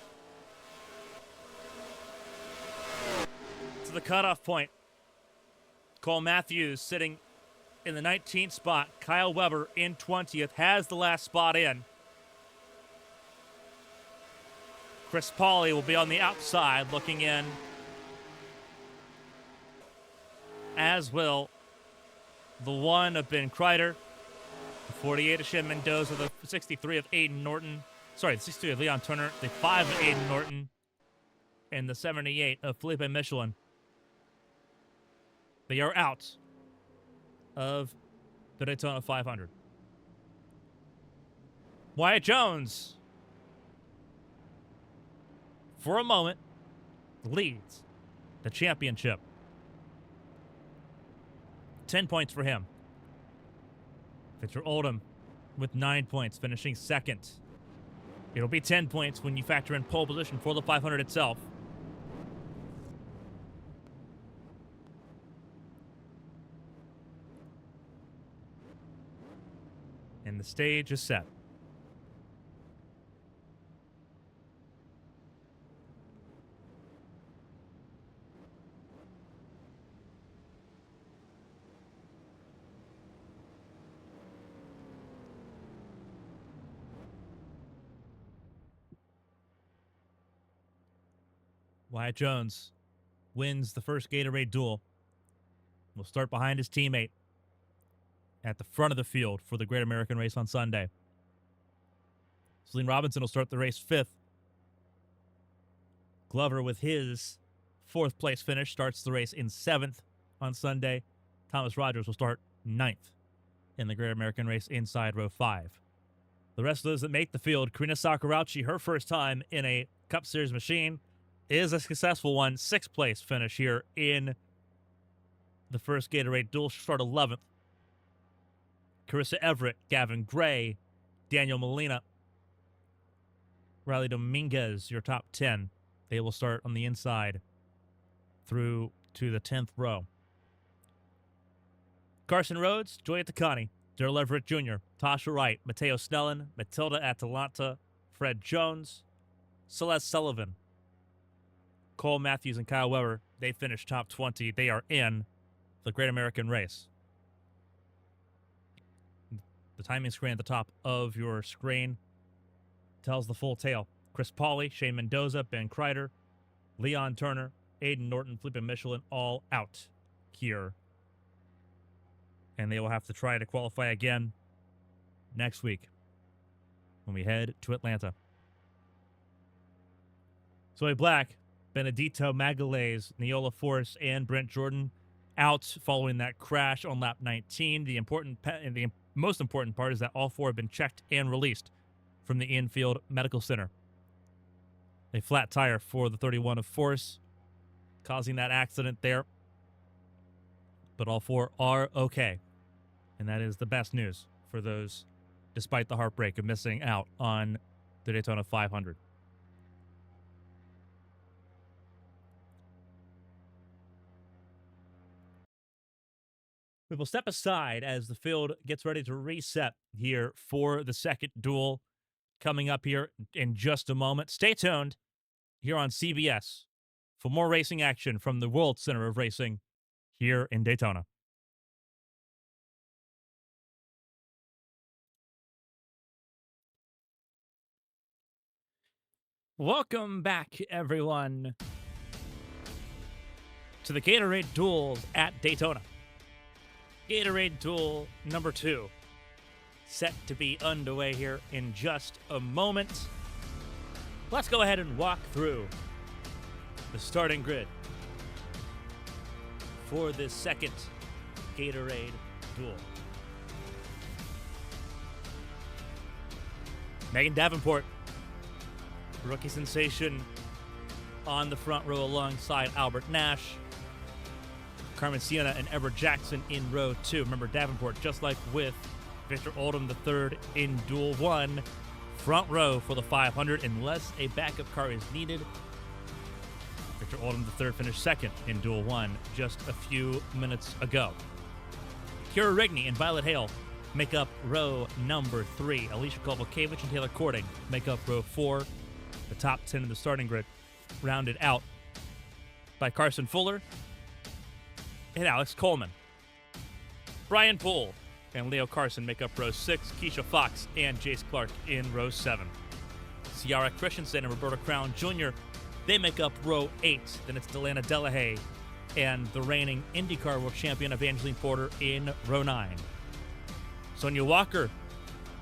to the cutoff point. Cole Matthews sitting in the 19th spot. Kyle Weber in 20th has the last spot in. Chris Pauly will be on the outside looking in, as will the 1 of Ben Kreider, the 48 of Shin Mendoza, the 63 of Aiden Norton, the 63 of Leon Turner, the 5 of Aiden Norton, and the 78 of Felipe Michelin. They are out of the Daytona 500. Wyatt Jones, for a moment, leads the championship. 10 points for him. Victor Oldham with 9 points, finishing second. It'll be 10 points when you factor in pole position for the 500 itself. And the stage is set. Wyatt Jones wins the first Gatorade Duel. Will start behind his teammate at the front of the field for the Great American Race on Sunday. Celine Robinson will start the race 5th. Glover, with his 4th place finish, starts the race in 7th on Sunday. Thomas Rogers will start 9th in the Great American Race inside row 5. The rest of those that make the field, Karina Sakurauchi, her first time in a Cup Series machine, is a successful one. 6th place finish here in the first Gatorade Duel. She'll start 11th. Carissa Everett, Gavin Gray, Daniel Molina, Riley Dominguez, your top 10. They will start on the inside through to the 10th row. Carson Rhodes, Joya Takani, Daryl Everett Jr., Tasha Wright, Mateo Snellen, Matilda Atalanta, Fred Jones, Celeste Sullivan, Cole Matthews, and Kyle Weber. They finished top 20. They are in the Great American Race. The timing screen at the top of your screen tells the full tale. Chris Pauly, Shane Mendoza, Ben Kreider, Leon Turner, Aiden Norton, Felipe Michelin, all out here. And they will have to try to qualify again next week when we head to Atlanta. Zoe Black, Benedito Magalhaes, Neola Force, and Brent Jordan out following that crash on lap 19. The most important part is that all 4 have been checked and released from the infield medical center. A flat tire for the 31 of Force, causing that accident there. But all 4 are okay. And that is the best news for those, despite the heartbreak of missing out on the Daytona 500. We will step aside as the field gets ready to reset here for the second duel coming up here in just a moment. Stay tuned here on CBS for more racing action from the World Center of Racing here in Daytona. Welcome back, everyone, to the Gatorade Duels at Daytona. Gatorade Duel number 2, set to be underway here in just a moment. Let's go ahead and walk through the starting grid for this second Gatorade Duel. Megan Davenport, rookie sensation, on the front row alongside Albert Nash. Carmen Sienna and Everett Jackson in row 2. Remember, Davenport, just like with Victor Oldham III in Duel 1, front row for the 500 unless a backup car is needed. Victor Oldham III finished second in Duel 1 just a few minutes ago. Kira Rigney and Violet Hale make up row number 3. Alicia Kovalkiewicz and Taylor Cording make up row 4. The top 10 in the starting grid rounded out by Carson Fuller and Alex Coleman. Brian Poole and Leo Carson make up row 6. Keisha Fox and Jace Clark in row 7. Ciara Christensen and Roberta Crown Jr., they make up row 8. Then it's Delana Delahaye and the reigning IndyCar World Champion Evangeline Porter in row 9. Sonia Walker,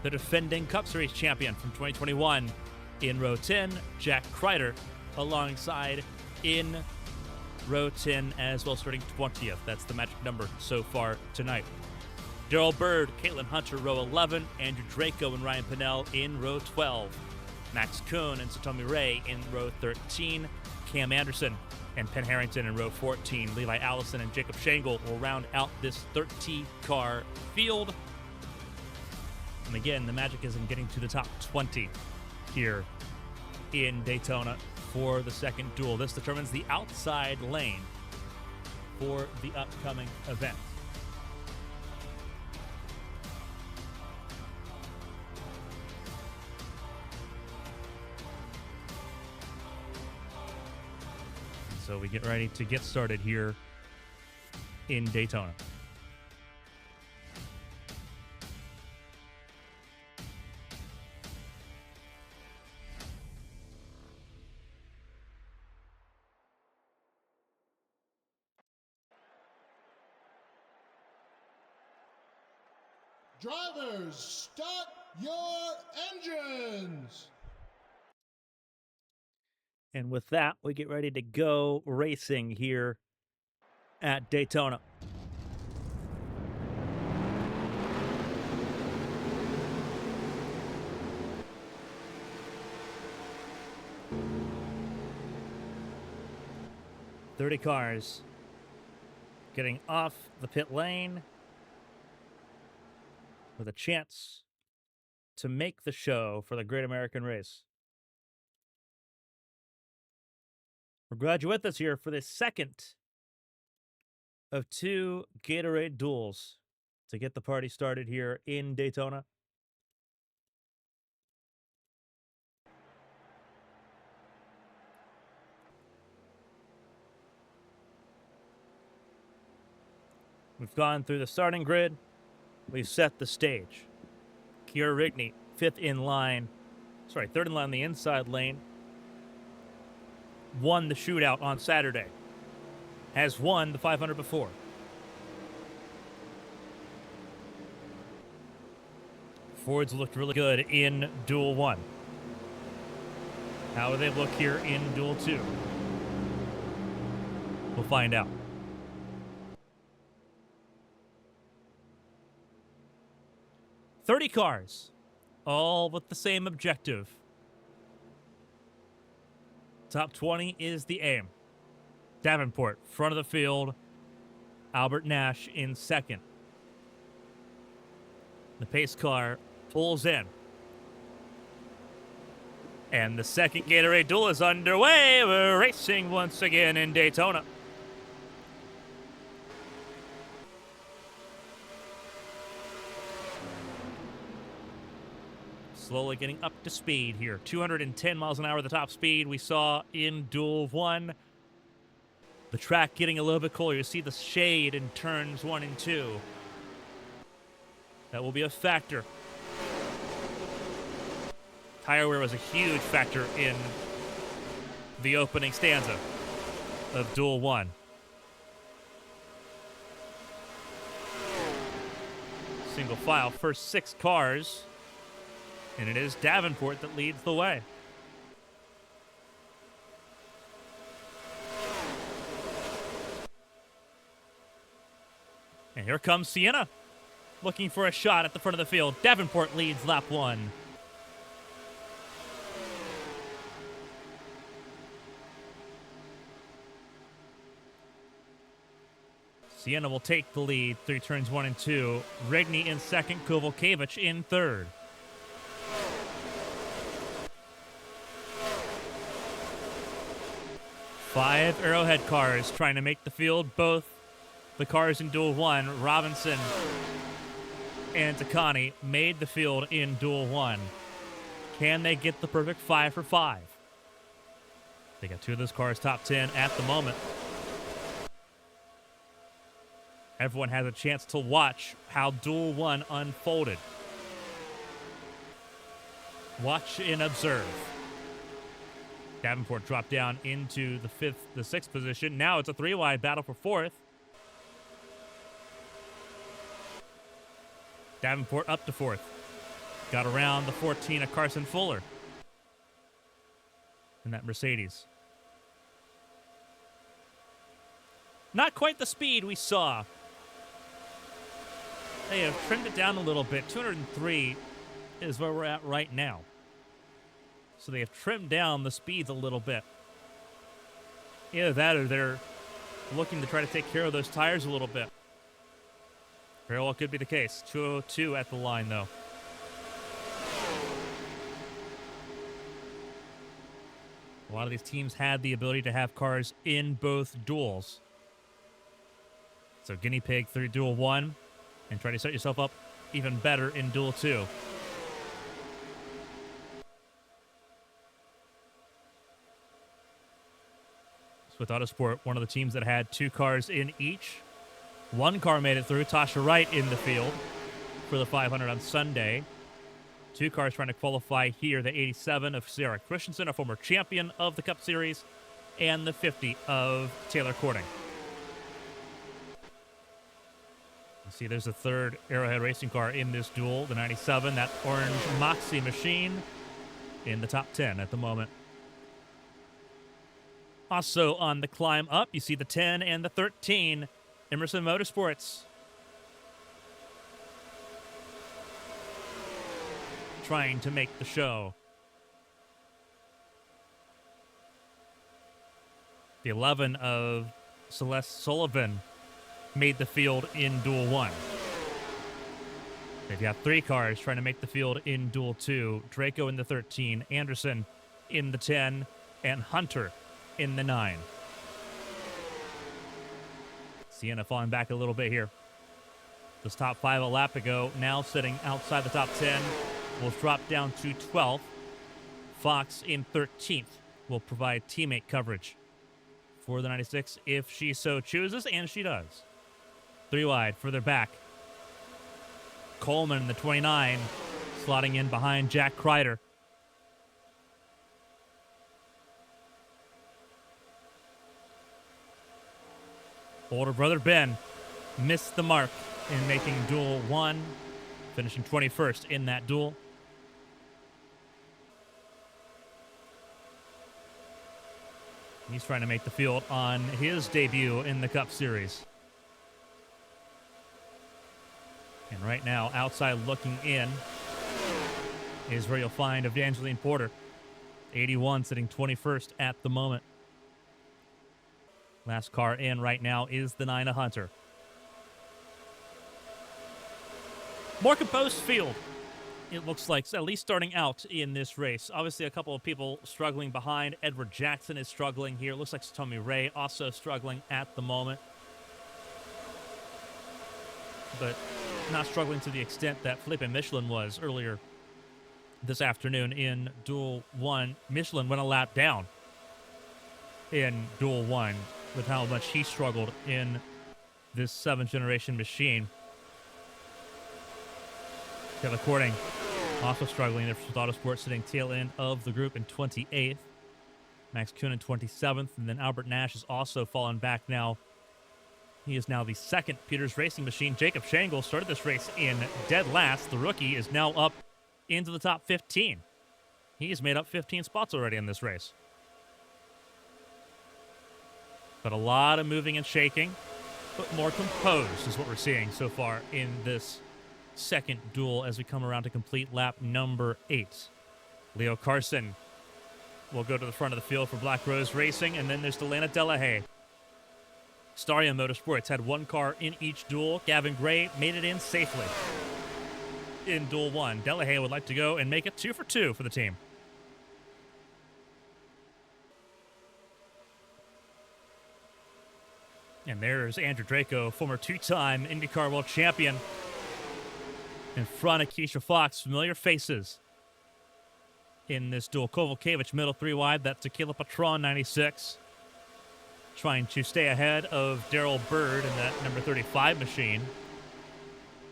the defending Cup Series champion from 2021, in row 10. Jack Kreider alongside in row 10 as well, starting 20th. That's the magic number so far tonight. Daryl Bird, Caitlin Hunter, row 11. Andrew Draco and Ryan Pinnell in row 12. Max Kuhn and Satomi Ray in row 13. Cam Anderson and Penn Harrington in row 14. Levi Allison and Jacob Shangle will round out this 30-car field. And again, the magic is in getting to the top 20 here in Daytona for the second duel. This determines the outside lane for the upcoming event. So we get ready to get started here in Daytona. Drivers, start your engines! And with that, we get ready to go racing here at Daytona. "30 cars getting off the pit lane with a chance to make the show for the Great American Race. We're glad you're with us here for the second of 2 Gatorade duels to get the party started here in Daytona. We've gone through the starting grid. We've set the stage. Kira Rigney, third in line on the inside lane. Won the shootout on Saturday. Has won the 500 before. Fords looked really good in Duel 1. How do they look here in Duel 2? We'll find out. "30 cars, all with the same objective. Top 20 is the aim. Davenport, front of the field. Albert Nash in second. The pace car pulls in. And the second Gatorade duel is underway. We're racing once again in Daytona. Slowly getting up to speed here. 210 miles an hour, the top speed we saw in Duel 1. The track getting a little bit cooler. You see the shade in turns 1 and 2. That will be a factor. Tire wear was a huge factor in the opening stanza of Duel 1. Single file, first 6 cars. And it is Davenport that leads the way. And here comes Sienna, looking for a shot at the front of the field. Davenport leads lap 1. Sienna will take the lead through turns 1 and 2. Rigney in second, Kovalkiewicz in third. 5 Arrowhead cars trying to make the field. Both the cars in Duel 1, Robinson and Takani, made the field in Duel 1. Can they get the perfect 5 for 5? They got 2 of those cars top 10 at the moment. Everyone has a chance to watch how Duel 1 unfolded. Watch and observe. Davenport dropped down into the 6th position. Now it's a 3-wide battle for 4th. Davenport up to 4th. Got around the 14 of Carson Fuller in that Mercedes. Not quite the speed we saw. They have trimmed it down a little bit. 203 is where we're at right now. So they have trimmed down the speeds a little bit. Either that or they're looking to try to take care of those tires a little bit. Very well could be the case. 202 at the line, though. A lot of these teams had the ability to have cars in both duels. So guinea pig through Duel 1 and try to set yourself up even better in Duel 2. With Autosport, one of the teams that had 2 cars in each. 1 car made it through, Tasha Wright in the field for the 500 on Sunday. 2 cars trying to qualify here, the 87 of Sarah Christensen, a former champion of the Cup Series, and the 50 of Taylor Courting. You see there's a 3rd Arrowhead Racing car in this duel, the 97, that orange Moxie machine in the top 10 at the moment. Also on the climb up, you see the 10 and the 13, Emerson Motorsports. Trying to make the show. The 11 of Celeste Sullivan made the field in Duel 1. They've got 3 cars trying to make the field in Duel 2. Draco in the 13, Anderson in the 10, and Hunter in the 9. Sienna falling back a little bit here. This top 5 a lap ago, now sitting outside the top 10, will drop down to 12th. Fox in 13th will provide teammate coverage for the 96 if she so chooses, and she does. 3 wide, further back. Coleman in the 29, slotting in behind Jack Kreider. Older brother Ben missed the mark in making Duel 1, finishing 21st in that duel. He's trying to make the field on his debut in the Cup Series. And right now, outside looking in is where you'll find Evangeline Porter. 81 sitting 21st at the moment. Last car in right now is the 9 of Hunter. More composed field, it looks like, at least starting out in this race. Obviously, a couple of people struggling behind. Edward Jackson is struggling here. Looks like Tommy Ray also struggling at the moment. But not struggling to the extent that Felipe Michelin was earlier this afternoon in Duel 1. Michelin went a lap down in Duel 1 with how much he struggled in this 7th generation machine. Taylor Courting also struggling there with Autosport, sitting tail end of the group in 28th. Max Kuhn in 27th, and then Albert Nash has also fallen back now. He is now the 2nd Peters Racing machine. Jacob Shangle started this race in dead last. The rookie is now up into the top 15. He's made up 15 spots already in this race. But a lot of moving and shaking, but more composed is what we're seeing so far in this 2nd duel as we come around to complete lap number 8. Leo Carson will go to the front of the field for Black Rose Racing, and then there's Delana Delahaye. Staria Motorsports had 1 car in each duel. Gavin Gray made it in safely in Duel 1. Delahaye would like to go and make it 2 for 2 for the team. And there's Andrew Draco, former two-time IndyCar World Champion, in front of Keisha Fox. Familiar faces in this duel. Kovalkiewicz, middle 3 wide. That's Tequila Patron, 96. Trying to stay ahead of Daryl Bird in that number 35 machine.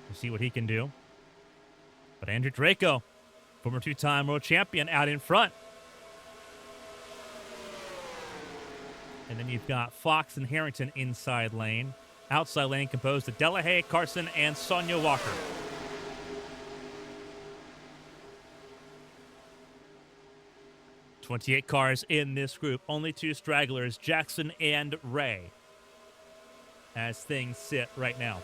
We'll see what he can do. But Andrew Draco, former two-time world champion, out in front. And then you've got Fox and Harrington inside lane. Outside lane composed of Delahaye, Carson, and Sonia Walker. "28 cars in this group. Only 2 stragglers, Jackson and Ray, as things sit right now.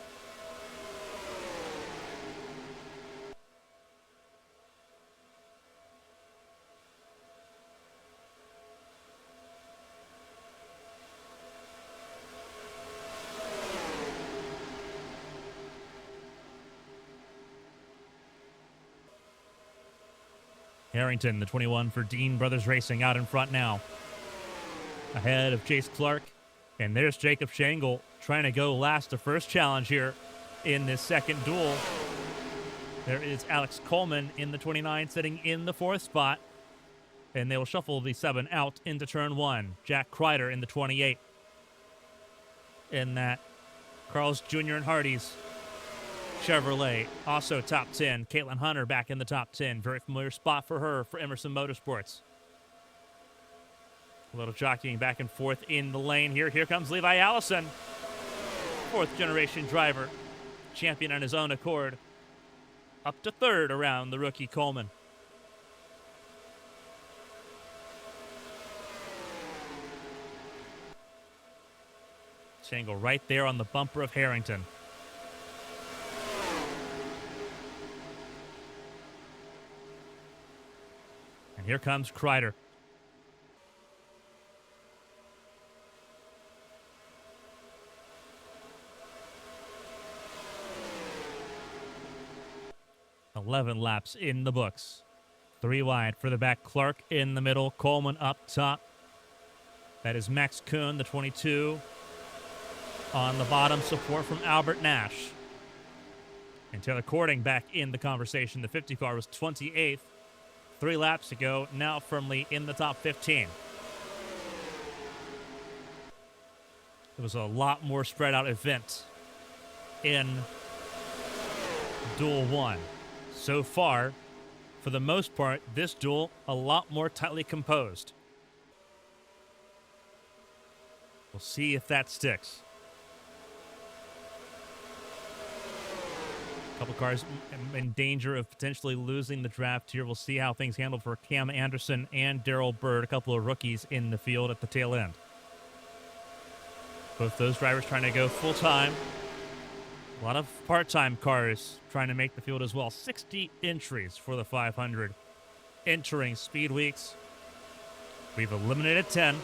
Harrington, the 21 for Dean Brothers Racing, out in front now. Ahead of Chase Clark. And there's Jacob Shangle trying to go last to first challenge here in this second duel. There is Alex Coleman in the 29 sitting in the 4th spot. And they will shuffle the 7 out into turn 1. Jack Kreider in the 28. In that Carl's Jr. and Hardy's Chevrolet, also top 10. Caitlin Hunter back in the top 10. Very familiar spot for her for Emerson Motorsports. A little jockeying back and forth in the lane here. Here comes Levi Allison, 4th generation driver, champion on his own accord. Up to 3rd around the rookie Coleman. Shangle right there on the bumper of Harrington. And here comes Kreider. "11 laps in the books. 3 wide for the back. Clark in the middle. Coleman up top. That is Max Kuhn, the 22. On the bottom, support from Albert Nash. And Taylor Cording back in the conversation. The 50 car was 28th. 3 laps ago, now firmly in the top 15. It was a lot more spread out event in Duel 1. So far, for the most part, this duel a lot more tightly composed. We'll see if that sticks. Couple cars in danger of potentially losing the draft here. We'll see how things handle for Cam Anderson and Daryl Bird, a couple of rookies in the field at the tail end. Both those drivers trying to go full-time. A lot of part-time cars trying to make the field as well. 60 entries for the 500 entering Speed Weeks. We've eliminated 10.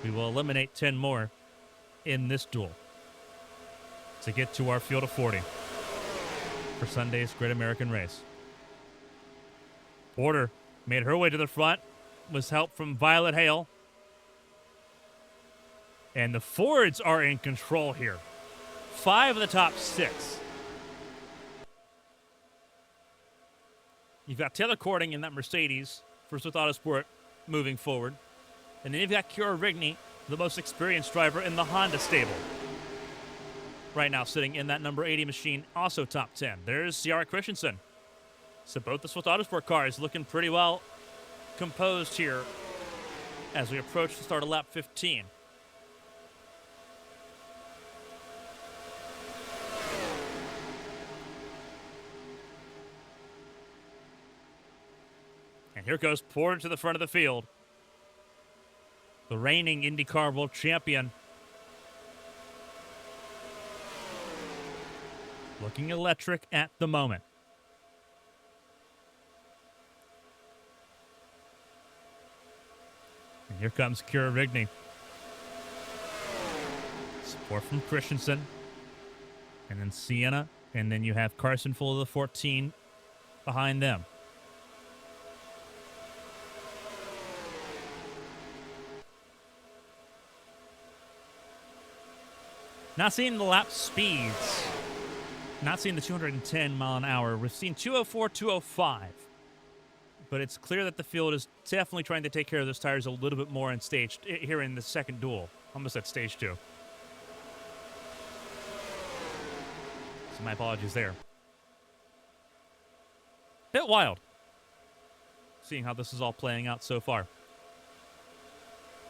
We will eliminate 10 more in this duel to get to our field of 40. For Sunday's Great American Race. Porter made her way to the front, was help from Violet Hale. And the Fords are in control here. 5 of the top 6. You've got Taylor Cording in that Mercedes for Swift Autosport moving forward. And then you've got Kira Rigney, the most experienced driver in the Honda stable. Right now sitting in that number 80 machine, also top 10. There's Ciara Christensen. So both the Swift Autosport cars looking pretty well composed here as we approach the start of lap 15. And here goes Porter to the front of the field. The reigning IndyCar World Champion. Looking electric at the moment. And here comes Kira Rigney. Support from Christensen. And then Sienna. And then you have Carson full of the 14 behind them. Not seeing the lap speeds. Not seeing the 210 mile an hour. We've seen 204, 205. But it's clear that the field is definitely trying to take care of those tires a little bit more here in the second duel. Almost at stage 2. So my apologies there. Bit wild. Seeing how this is all playing out so far.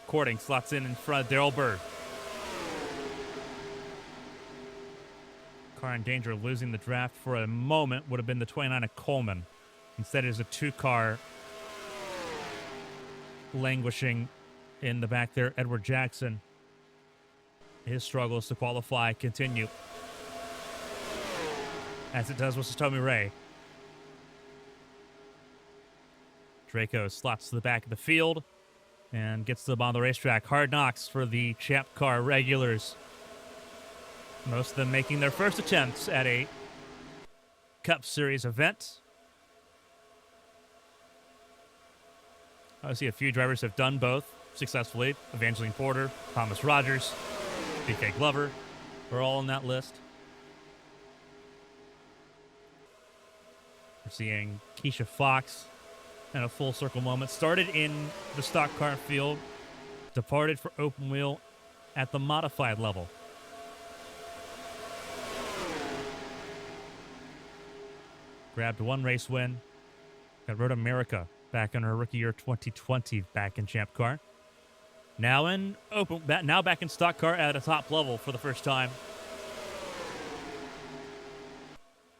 Courting slots in front of Daryl Bird. Car in danger of losing the draft for a moment would have been the 29 of Coleman. Instead, it is a 2-car languishing in the back there. Edward Jackson. His struggles to qualify continue. As it does with Satomi Ray. Draco slots to the back of the field and gets to the bottom of the racetrack. Hard knocks for the Champ Car regulars. Most of them making their first attempts at a Cup Series event. I see a few drivers have done both successfully. Evangeline Porter, Thomas Rogers, BK Glover are all on that list. We're seeing Keisha Fox in a full circle moment. Started in the stock car field, departed for open wheel at the modified level. Grabbed one race win. Got Road America back in her rookie year 2020 back in Champ Car. Now back in stock car at a top level for the first time.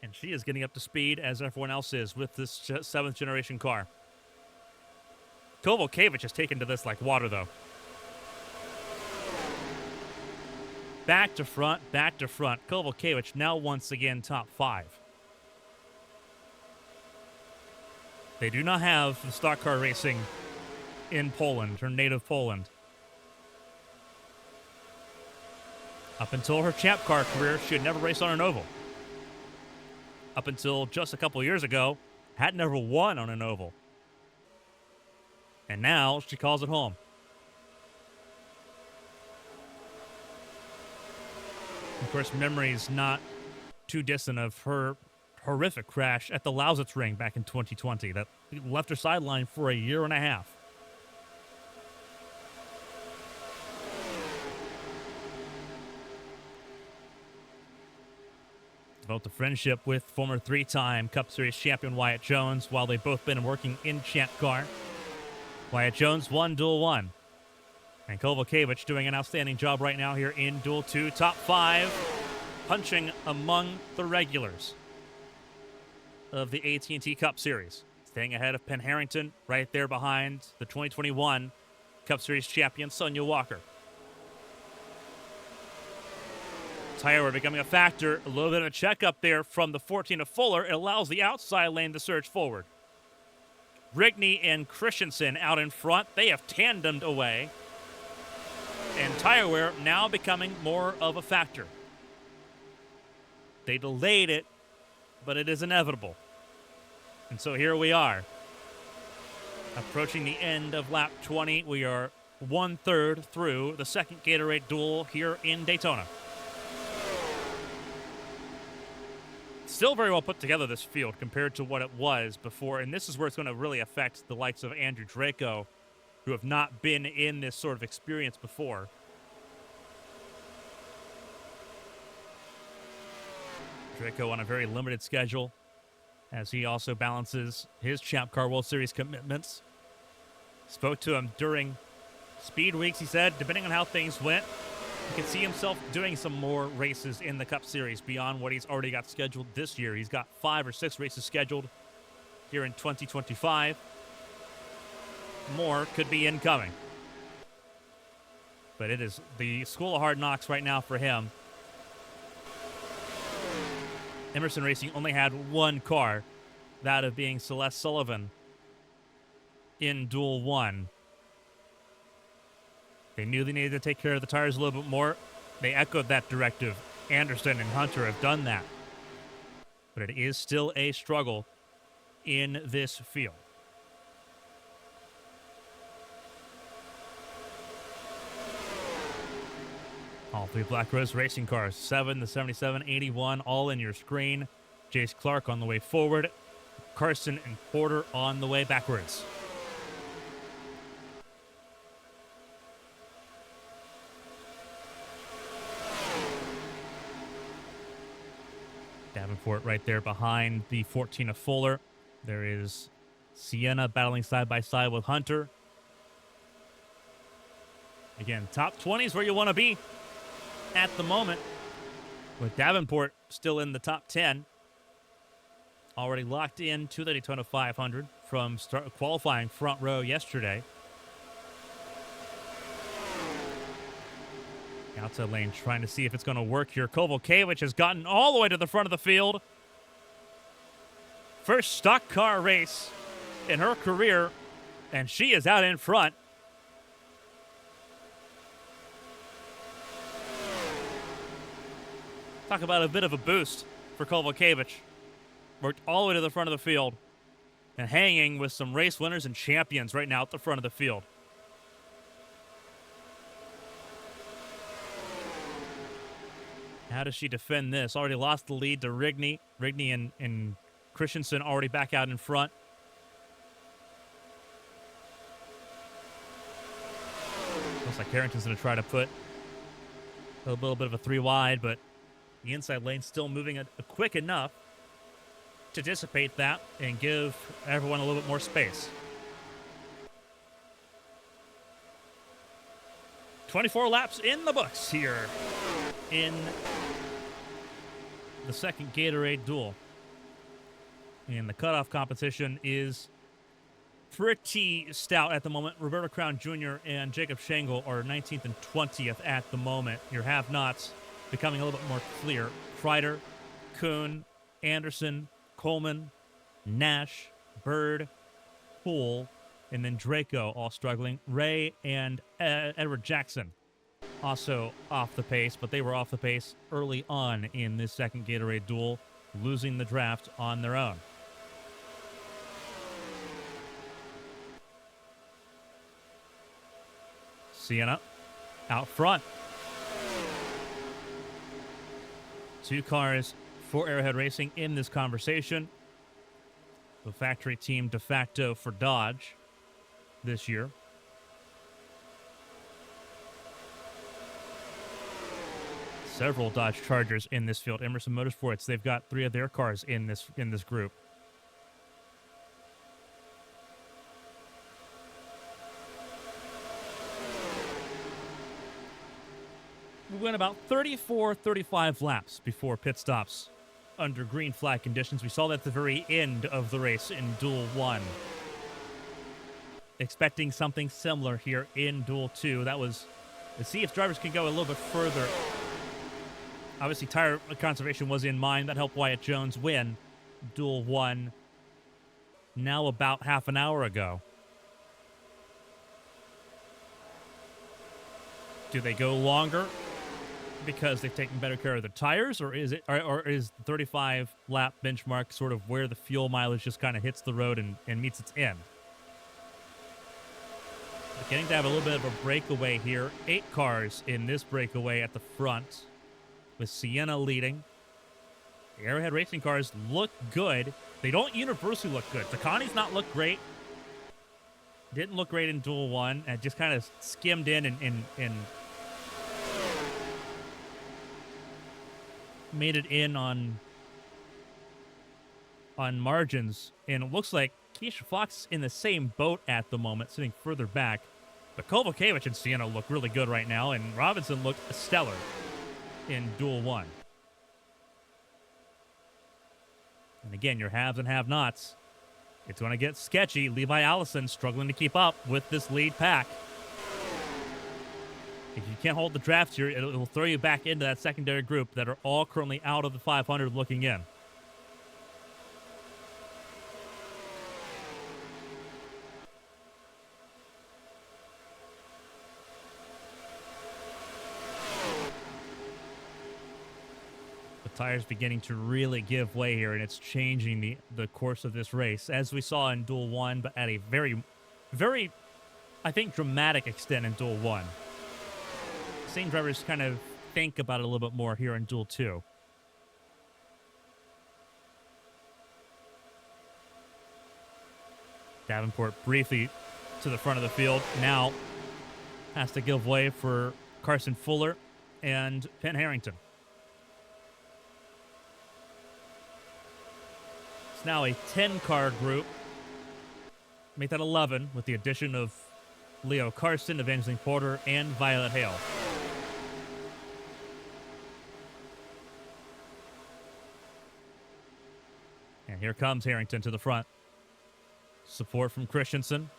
And she is getting up to speed as everyone else is with this 7th generation car. Kovalkiewicz has taken to this like water, though. Back to front, back to front. Kovalkiewicz now once again top 5. They do not have the stock car racing in Poland, her native Poland. Up until her Champ Car career, she had never raced on an oval. Up until just a couple years ago, had never won on an oval. And now she calls it home. Of course, memories not too distant of her horrific crash at the Lausitz Ring back in 2020 that left her sidelined for a year and a half. Developed a friendship with former 3-time Cup Series champion Wyatt Jones while they've both been working in Champ Car. Wyatt Jones won Duel 1. And Kovalkiewicz doing an outstanding job right now here in Duel 2. Top 5, punching among the regulars of the AT&T Cup Series. Staying ahead of Penn Harrington, right there behind the 2021 Cup Series champion Sonia Walker. Tire wear becoming a factor. A little bit of a checkup there from the 14 of Fuller. It allows the outside lane to surge forward. Rigney and Christensen out in front. They have tandemed away. And tire wear now becoming more of a factor. They delayed it, but it is inevitable. And so here we are. Approaching the end of lap 20. We are 1/3 through the second Gatorade duel here in Daytona. Still very well put together, this field, compared to what it was before. And this is where it's going to really affect the likes of Andrew Draco, who have not been in this sort of experience before. Draco on a very limited schedule, as he also balances his Champ Car World Series commitments. Spoke to him during Speed Weeks. He said, depending on how things went, he can see himself doing some more races in the Cup Series beyond what he's already got scheduled this year. He's got 5 or 6 races scheduled here in 2025. More could be incoming. But it is the school of hard knocks right now for him. Emerson Racing only had one car, that of being Celeste Sullivan in Duel 1. They knew they needed to take care of the tires a little bit more. They echoed that directive. Anderson and Hunter have done that. But it is still a struggle in this field. All three Black Rose racing cars, 7, the 77, 81, all in your screen. Jace Clark on the way forward. Carson and Porter on the way backwards. Davenport right there behind the 14 of Fuller. There is Sienna battling side by side with Hunter. Again, top 20 is where you want to be at the moment, with Davenport still in the top 10. Already locked in to the Daytona 500 from qualifying front row yesterday. Outside lane trying to see if it's going to work here. Kovalkiewicz has gotten all the way to the front of the field. First stock car race in her career, and she is out in front. Talk about a bit of a boost for Kovalkiewicz. Worked all the way to the front of the field and hanging with some race winners and champions right now at the front of the field. How does she defend this? Already lost the lead to Rigney. Rigney and Christensen already back out in front. Looks like Harrington's going to try to put a little bit of a 3 wide, but the inside lane still moving quick enough to dissipate that and give everyone a little bit more space. 24 laps in the books here in the second Gatorade duel. And the cutoff competition is pretty stout at the moment. Roberto Crown Jr. and Jacob Schengle are 19th and 20th at the moment. Your have-nots becoming a little bit more clear. Kreider, Kuhn, Anderson, Coleman, Nash, Bird, Poole, and then Draco all struggling. Ray and Edward Jackson also off the pace, but they were off the pace early on in this second Gatorade duel, losing the draft on their own. Sienna out front. 2 cars for Arrowhead Racing in this conversation. The factory team de facto for Dodge this year. Several Dodge Chargers in this field. Emerson Motorsports, they've got 3 of their cars in this group. We went about 34, 35 laps before pit stops under green flag conditions. We saw that at the very end of the race in Duel 1. Expecting something similar here in Duel 2. That was to see if drivers can go a little bit further. Obviously, tire conservation was in mind. That helped Wyatt Jones win Duel 1 now about half an hour ago. Do they go longer because they've taken better care of the tires, or is it, or is the 35 lap benchmark sort of where the fuel mileage just kind of hits the road and meets its end? Beginning to have a little bit of a breakaway here. 8 cars in this breakaway at the front, with Sienna leading. The Arrowhead Racing cars look good. They don't universally look good. Takani's not look great. Didn't look great in Duel 1, and just kind of skimmed in and made it in on margins. And it looks like Keisha Fox in the same boat at the moment, sitting further back. But Kovalkiewicz and Sienna look really good right now, and Robinson looked stellar in Duel 1. And again, your haves and have-nots. It's going to get sketchy. Levi Allison struggling to keep up with this lead pack. If you can't hold the draft here, it'll throw you back into that secondary group that are all currently out of the 500 looking in. Tires beginning to really give way here, and it's changing the course of this race, as we saw in Duel 1, but at a very, very, I think, dramatic extent in Duel 1. Seeing drivers kind of think about it a little bit more here in Duel 2. Davenport briefly to the front of the field. Now has to give way for Carson Fuller and Penn Harrington. It's now a 10-car group. Make that 11 with the addition of Leo Carson, Evangeline Porter, and Violet Hale. And here comes Harrington to the front. Support from Christensen.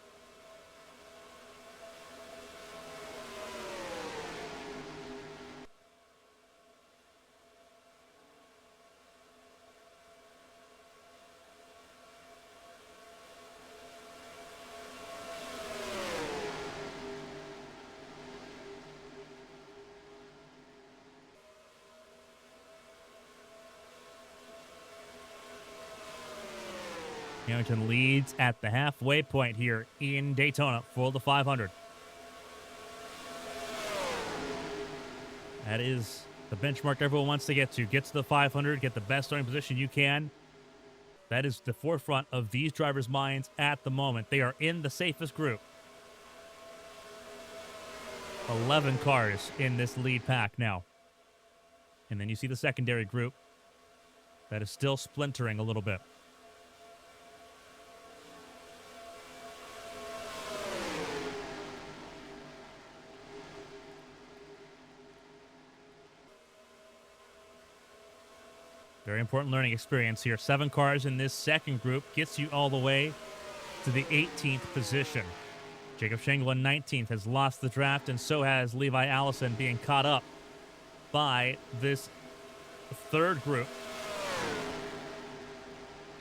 Harrington leads at the halfway point here in Daytona for the 500. That is the benchmark everyone wants to get to. Get to the 500, get the best starting position you can. That is the forefront of these drivers' minds at the moment. They are in the safest group. 11 cars in this lead pack now. And then you see the secondary group that is still splintering a little bit. Very important learning experience here. 7 cars in this second group gets you all the way to the 18th position. Jacob Shangle in 19th has lost the draft, and so has Levi Allison, being caught up by this third group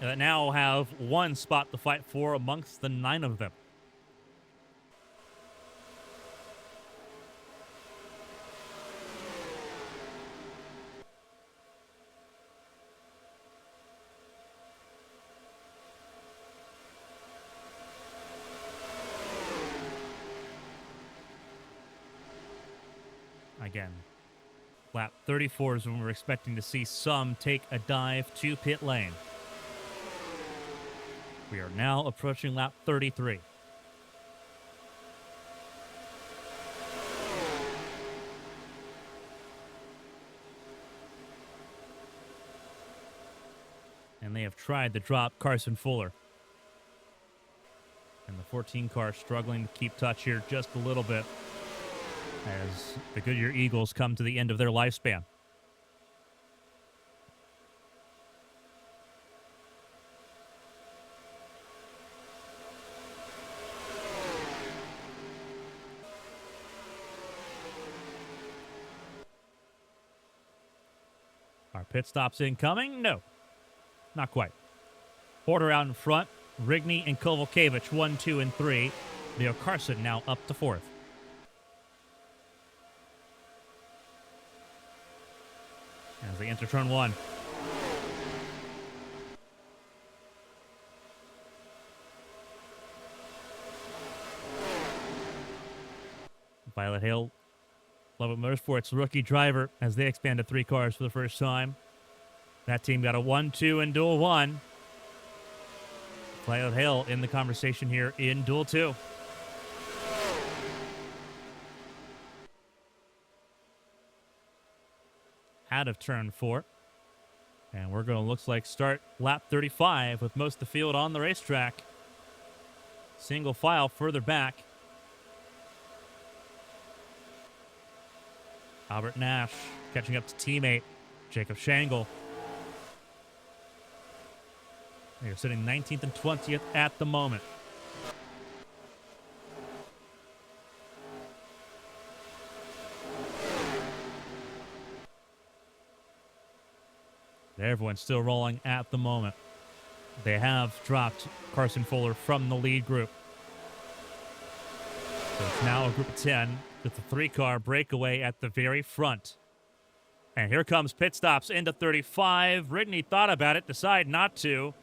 that now have one spot to fight for amongst the 9 of them. Again, lap 34 is when we're expecting to see some take a dive to pit lane. We are now approaching lap 33. And they have tried to drop Carson Fuller. And the 14 car struggling to keep touch here just a little bit, as the Goodyear Eagles come to the end of their lifespan. Are pit stops incoming? No, not quite. Porter out in front. Rigney and Kovalkiewicz 1, 2, and 3. Leo Carson now up to 4th. As they enter turn 1. Violet Hale, Lovett Motorsports rookie driver, as they expanded 3 cars for the first time. That team got a 1-2 in Duel 1. Violet Hale in the conversation here in Duel 2. Out of turn 4. And we're going to, looks like, start lap 35 with most of the field on the racetrack. Single file further back. Albert Nash catching up to teammate Jacob Shangle. They're sitting 19th and 20th at the moment. Everyone's still rolling at the moment. They have dropped Carson Fuller from the lead group. So it's now a group of 10 with the 3-car breakaway at the very front. And here comes pit stops into 35. Rigney thought about it, decided not to.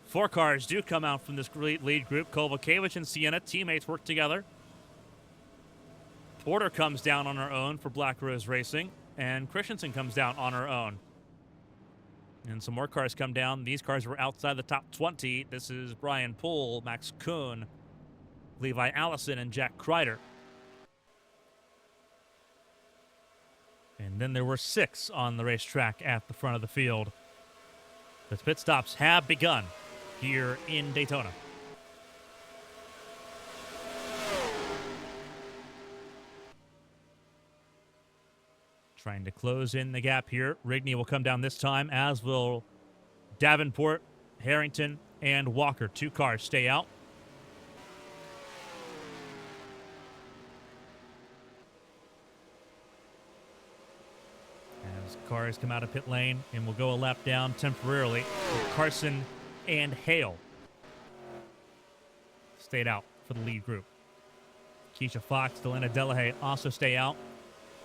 4 cars do come out from this lead group. Kovalkiewicz and Sienna, teammates, work together. Porter comes down on her own for Black Rose Racing, and Christensen comes down on her own. And some more cars come down. These cars were outside the top 20. This is Brian Poole, Max Kuhn, Levi Allison, and Jack Kreider. And then there were 6 on the racetrack at the front of the field. The pit stops have begun here in Daytona. Trying to close in the gap here. Rigney will come down this time, as will Davenport, Harrington, and Walker. 2 cars stay out. As cars come out of pit lane and will go a lap down temporarily. Carson and Hale stayed out for the lead group. Keisha Fox, Delana Delahaye also stay out.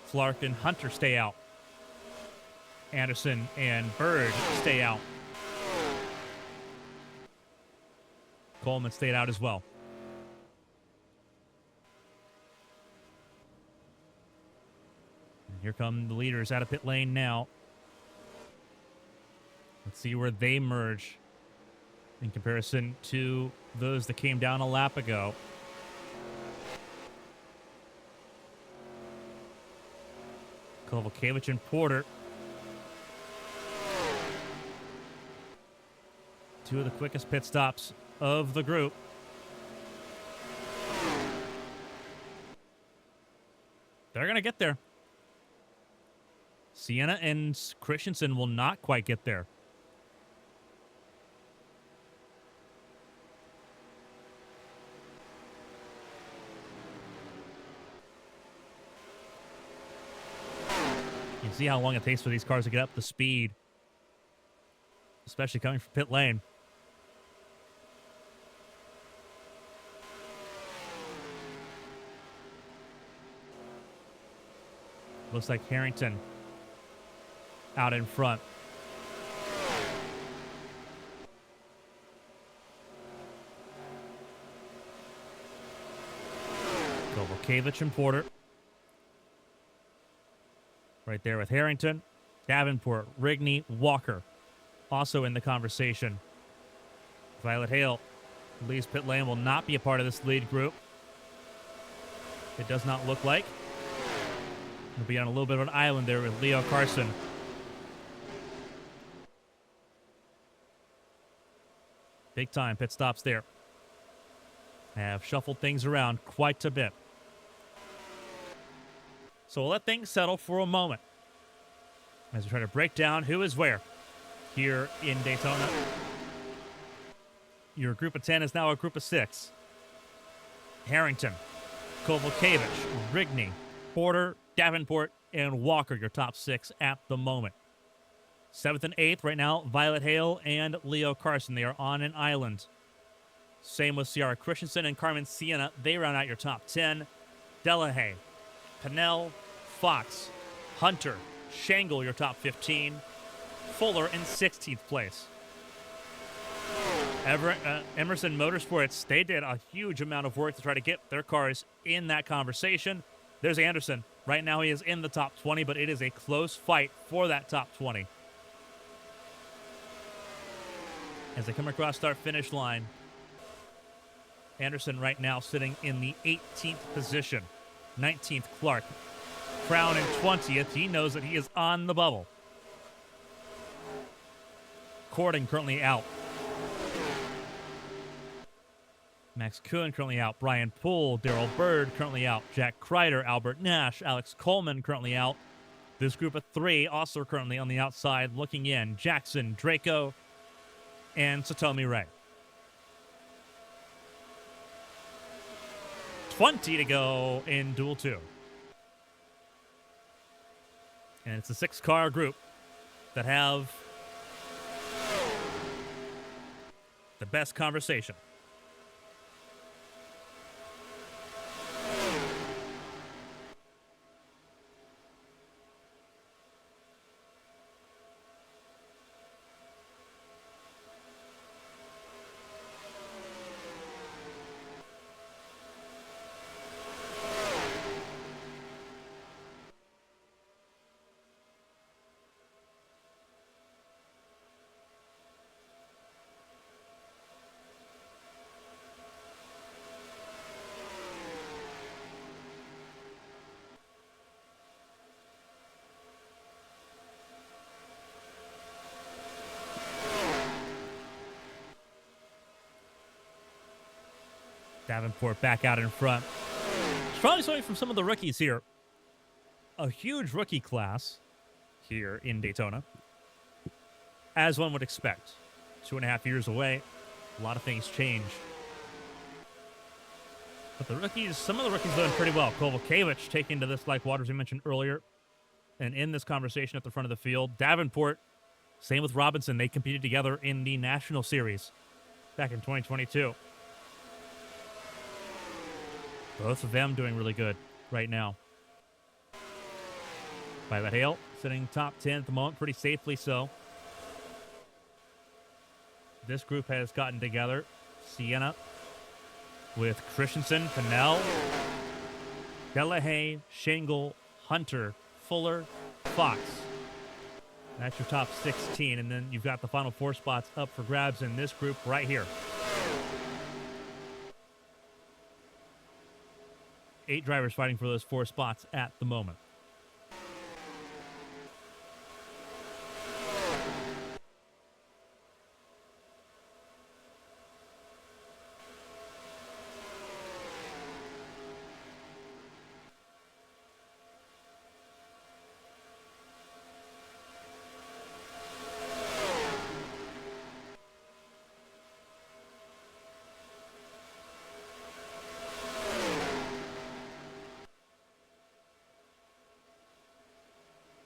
Clark and Hunter stay out. Anderson and Bird stay out. Coleman stayed out as well. And here come the leaders out of pit lane now. Let's see where they merge in comparison to those that came down a lap ago. Kovalevich and Porter. 2 of the quickest pit stops of the group. They're going to get there. Sienna and Christensen will not quite get there. You can see how long it takes for these cars to get up to speed, especially coming from pit lane. Looks like Harrington out in front. Kovalevich and Porter. Right there with Harrington, Davenport, Rigney, Walker. Also in the conversation. Violet Hale leaves pit lane, will not be a part of this lead group. It does not look like. He'll be on a little bit of an island there with Leo Carson. Big time pit stops there. Have shuffled things around quite a bit. So we'll let things settle for a moment as we try to break down who is where here in Daytona. Your group of 10 is now a group of 6. Harrington, Kovalevich, Rigney, Porter, Davenport, and Walker, your top 6 at the moment. 7th and 8th right now, Violet Hale and Leo Carson. They are on an island. Same with Ciara Christensen and Carmen Sienna. They round out your top 10. Delahaye, Pennell, Fox, Hunter, Shangle, your top 15. Fuller in 16th place. Emerson Motorsports, they did a huge amount of work to try to get their cars in that conversation. There's Anderson. Right now he is in the top 20, but it is a close fight for that top 20. As they come across start-finish line, Anderson right now sitting in the 18th position. 19th, Clark. Crown in 20th. He knows that he is on the bubble. Corden currently out. Max Kuhn currently out. Brian Poole, Daryl Bird currently out. Jack Kreider, Albert Nash, Alex Coleman currently out. This group of 3 also currently on the outside looking in. Jackson, Draco, and Satomi Ray. 20 to go in Duel 2. And it's a 6-car group that have the best conversation. Davenport back out in front. Strongly showing from some of the rookies here. A huge rookie class here in Daytona, as one would expect. 2.5 years away, a lot of things change. But the rookies, some of the rookies doing pretty well. Kovalkiewicz taking to this like waters we mentioned earlier, and in this conversation at the front of the field. Davenport, same with Robinson. They competed together in the National Series back in 2022. Both of them doing really good right now. Violet Hale sitting top 10 at the moment, pretty safely so. This group has gotten together. Sienna with Christensen, Pennell, Delahaye, Shangle, Hunter, Fuller, Fox. That's your top 16, and then you've got the final 4 spots up for grabs in this group right here. 8 drivers fighting for those 4 spots at the moment.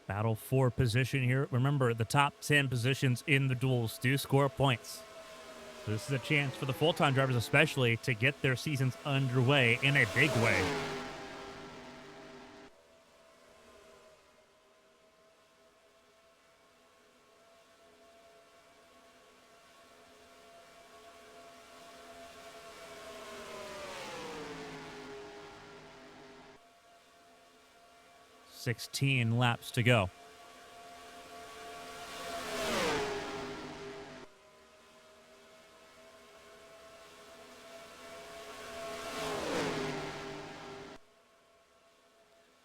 Battle for position here. Remember, the top 10 positions in the duels do score points. So this is a chance for the full-time drivers especially to get their seasons underway in a big way. .16 laps to go.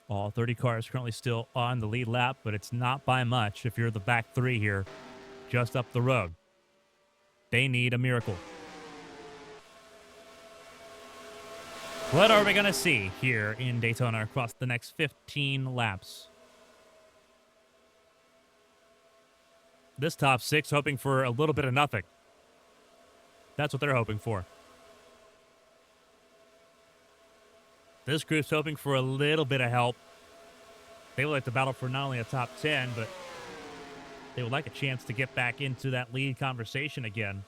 All 30 cars currently still on the lead lap, but it's not by much if you're the back 3 here, just up the road. They need a miracle. What are we going to see here in Daytona across the next 15 laps? This top 6 hoping for a little bit of nothing. That's what they're hoping for. This group's hoping for a little bit of help. They would like to battle for not only a top 10, but they would like a chance to get back into that lead conversation again.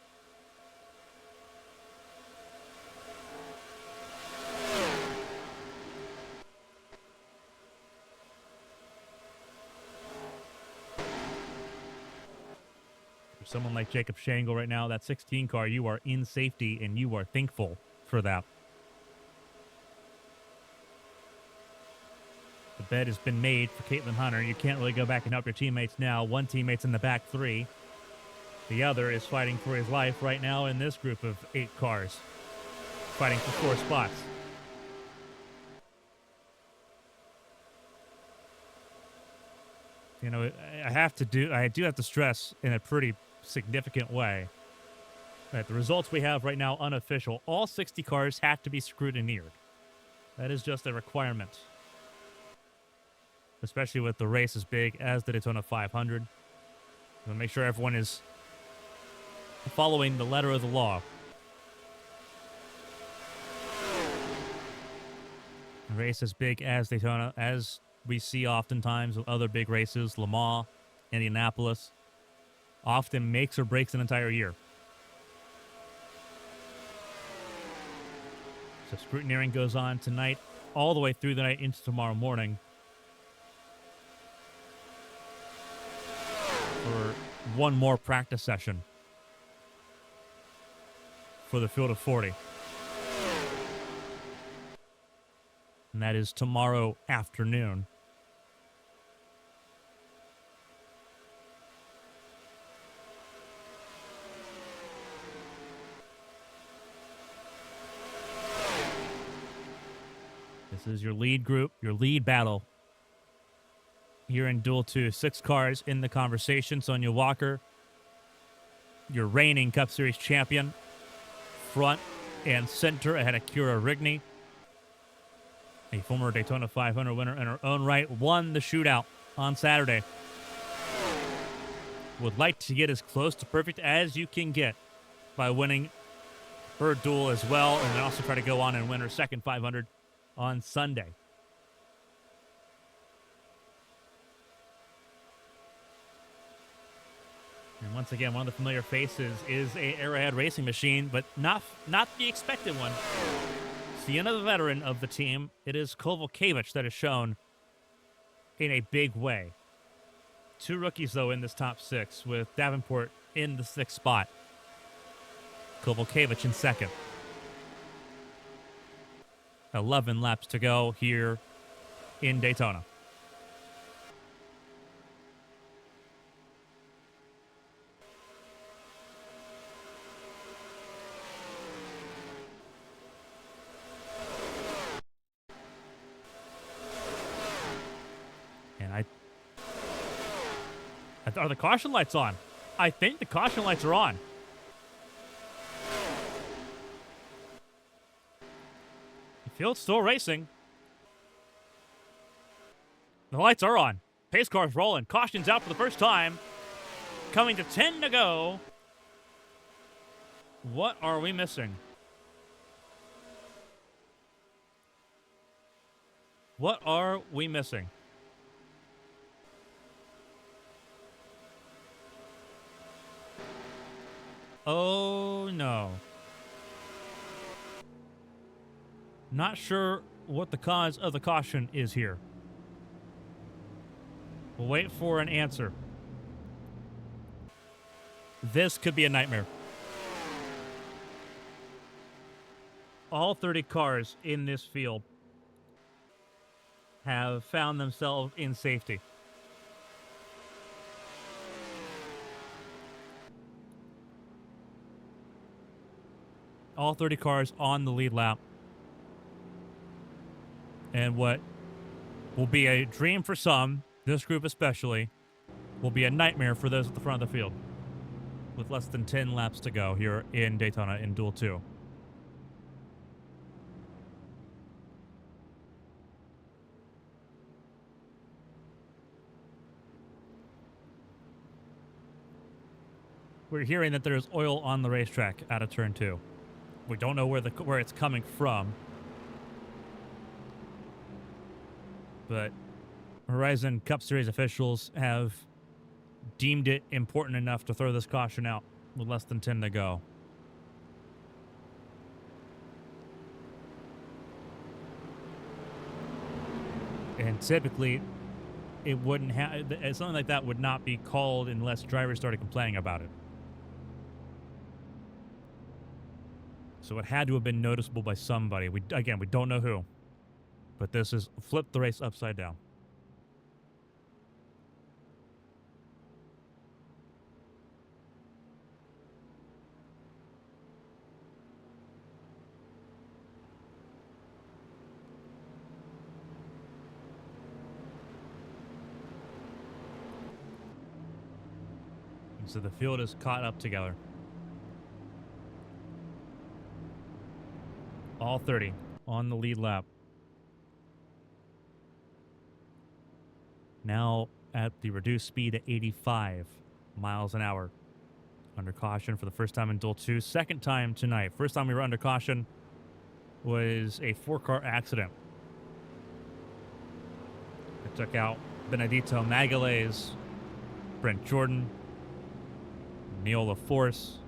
Someone like Jacob Shangle right now, that 16 car, you are in safety and you are thankful for that. The bed has been made for Caitlin Hunter. You can't really go back and help your teammates now. One teammate's in the back 3. The other is fighting for his life right now in this group of 8 cars, fighting for 4 spots. You know, I do have to stress in a pretty significant way that the results we have right now unofficial, all 60 cars have to be scrutineered. That is just a requirement, especially with the race as big as the Daytona 500. We'll make sure everyone is following the letter of the law. A race as big as Daytona, as we see oftentimes with other big races, Le Mans, Indianapolis, often makes or breaks an entire year. So scrutineering goes on tonight, all the way through the night into tomorrow morning, for one more practice session for the field of 40. And that is tomorrow afternoon. This is your lead group, your lead battle here in Duel 2. 6 cars in the conversation. Sonia Walker, your reigning Cup Series champion, front and center ahead of Kira Rigney. A former Daytona 500 winner in her own right, won the shootout on Saturday. Would like to get as close to perfect as you can get by winning her duel as well, and then also try to go on and win her second 500 on Sunday. And once again, one of the familiar faces is a Arrowhead Racing machine, but not the expected one. Sienna, the veteran of the team, it is Kovalkiewicz that is shown in a big way. 2 rookies, though, in this top 6, with Davenport in the 6th spot. Kovalkiewicz in 2nd. 11 laps to go here in Daytona. And are the caution lights on? I think the caution lights are on. The field's still racing. The lights are on. Pace car's rolling. Caution's out for the first time. Coming to 10 to go. What are we missing? What are we missing? Oh, no. Not sure what the cause of the caution is here. We'll wait for an answer. This could be a nightmare. All 30 cars in this field have found themselves in safety. All 30 cars on the lead lap. And what will be a dream for some, this group especially, will be a nightmare for those at the front of the field. With less than 10 laps to go here in Daytona in Duel 2. We're hearing that there's oil on the racetrack out of turn 2. We don't know where it's coming from. But Horizon Cup Series officials have deemed it important enough to throw this caution out with less than 10 to go. And typically, it wouldn't have something like that would not be called unless drivers started complaining about it. So it had to have been noticeable by somebody. We don't know who. But this is flip the race upside down. And so the field is caught up together. All 30 on the lead lap. Now at the reduced speed at 85 miles an hour. Under caution for the first time in Duel 2. Second time tonight. First time we were under caution was a 4-car accident. It took out Benedito Magalhaes, Brent Jordan, Neola Force,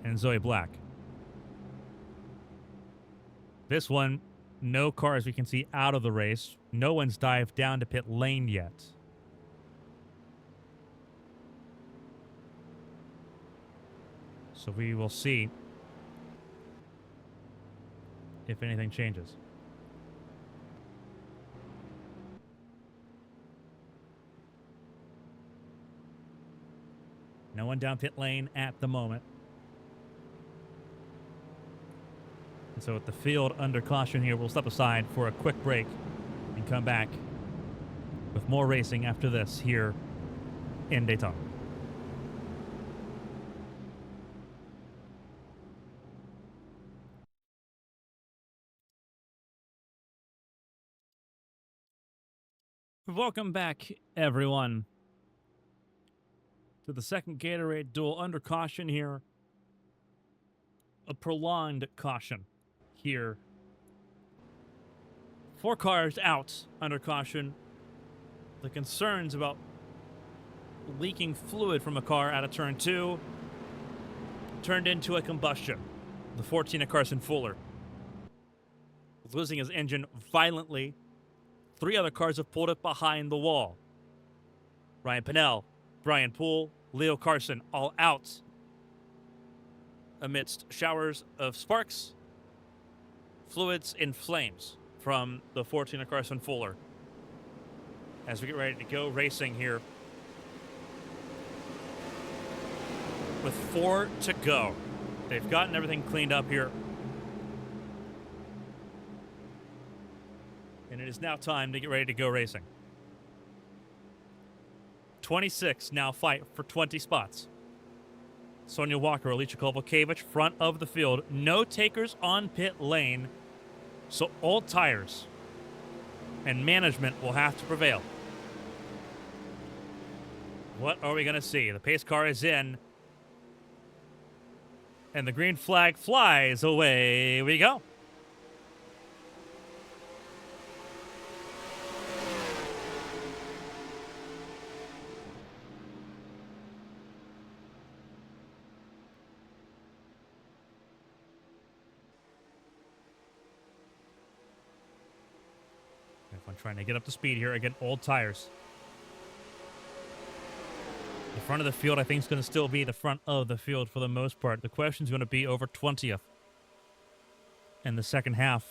and Zoe Black. This one, no cars we can see out of the race. No one's dived down to pit lane yet. So we will see if anything changes. No one down pit lane at the moment. And so with the field under caution here, we'll step aside for a quick break and come back with more racing after this here in Daytona. Welcome back, everyone, to the second Gatorade duel under caution here. A prolonged caution here. 4 cars out under caution. The concerns about leaking fluid from a car out of turn 2 turned into a combustion. The 14 of Carson Fuller was losing his engine violently. 3 other cars have pulled it behind the wall. Ryan Pinnell, Brian Poole, Leo Carson, all out amidst showers of sparks, fluids, and flames from the 14 of Carson Fuller. As we get ready to go racing here, with 4 to go. They've gotten everything cleaned up here. And it is now time to get ready to go racing. 26 now fight for 20 spots. Sonia Walker, Alicia Kovalkiewicz, front of the field. No takers on pit lane, so old tires and management will have to prevail. What are we going to see? The pace car is in, and the green flag flies. Away we go. Everyone trying to get up to speed here. Again, old tires. The front of the field, I think, is going to still be the front of the field for the most part. The question is going to be over 20th in the second half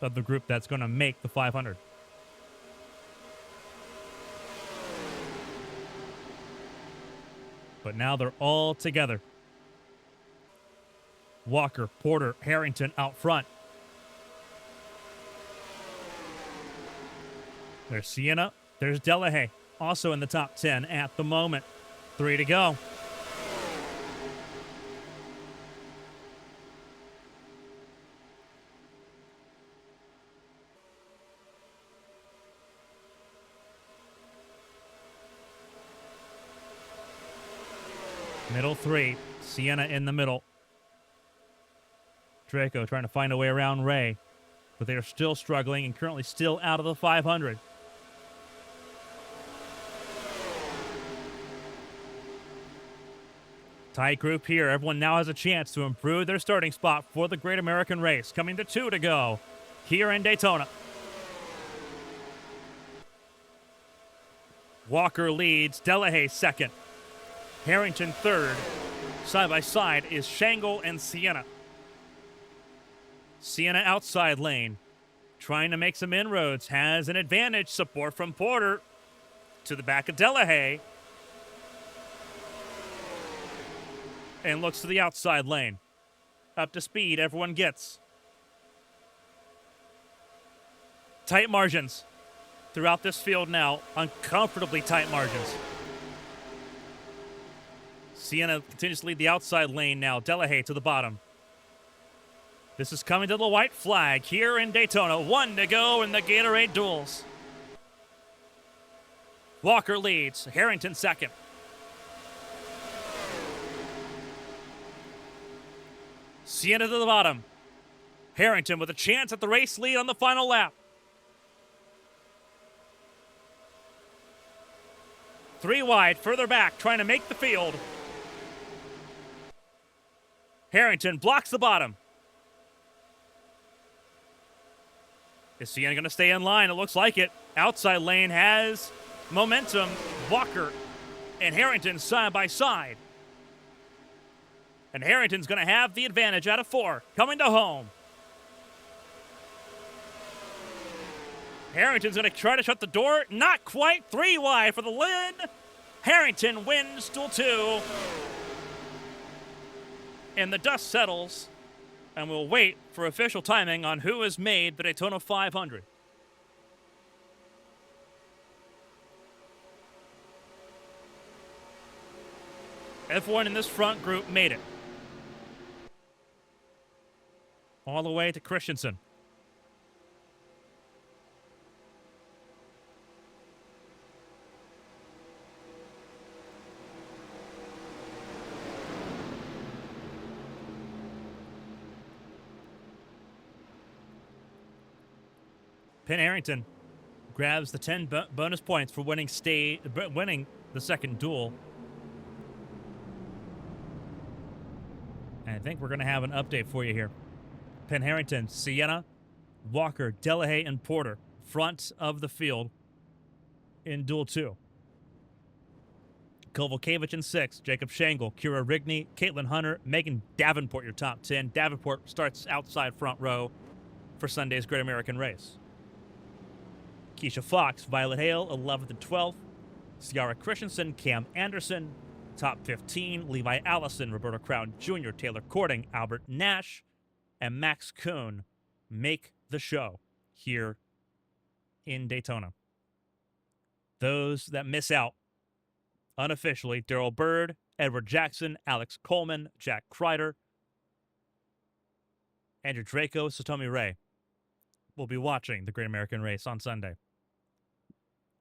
of the group that's going to make the 500. But now they're all together. Walker, Porter, Harrington out front. There's Sienna. There's Delahaye, also in the top 10 at the moment. 3 to go. Middle 3. Sienna in the middle. Draco trying to find a way around Ray, but they are still struggling and currently still out of the 500. Tight group here. Everyone now has a chance to improve their starting spot for the Great American Race. Coming to 2 to go here in Daytona. Walker leads. Delahaye second. Harrington third. Side by side is Shangle and Sienna. Sienna outside lane. Trying to make some inroads. Has an advantage. Support from Porter to the back of Delahaye. And looks to the outside lane. Up to speed, everyone gets. Tight margins throughout this field now. Uncomfortably tight margins. Sienna continues to lead the outside lane now. Delahaye to the bottom. This is coming to the white flag here in Daytona. 1 to go in the Gatorade duels. Walker leads. Harrington second. Sienna to the bottom. Harrington with a chance at the race lead on the final lap. 3 wide, further back, trying to make the field. Harrington blocks the bottom. Is Sienna going to stay in line? It looks like it. Outside lane has momentum. Walker and Harrington side by side. And Harrington's going to have the advantage out of 4. Coming to home. Harrington's going to try to shut the door. Not quite. 3 wide for the win. Harrington wins Duel 2. And the dust settles. And we'll wait for official timing on who has made the Daytona 500. Everyone in this front group made it. All the way to Christensen. Penn Harrington grabs the 10 bonus points for winning the second duel. And I think we're going to have an update for you here. Penn Harrington, Sienna, Walker, Delahaye, and Porter, front of the field in Duel 2. Kovalkiewicz in 6, Jacob Shangle, Kira Rigney, Caitlin Hunter, Megan Davenport, your top 10. Davenport starts outside front row for Sunday's Great American Race. Keisha Fox, Violet Hale, 11th and 12th. Ciara Christensen, Cam Anderson, top 15. Levi Allison, Roberta Crown Jr., Taylor Cording, Albert Nash, and Max Kuhn make the show here in Daytona. Those that miss out unofficially: Daryl Bird, Edward Jackson, Alex Coleman, Jack Kreider, Andrew Draco, Satomi Ray will be watching the Great American Race on Sunday.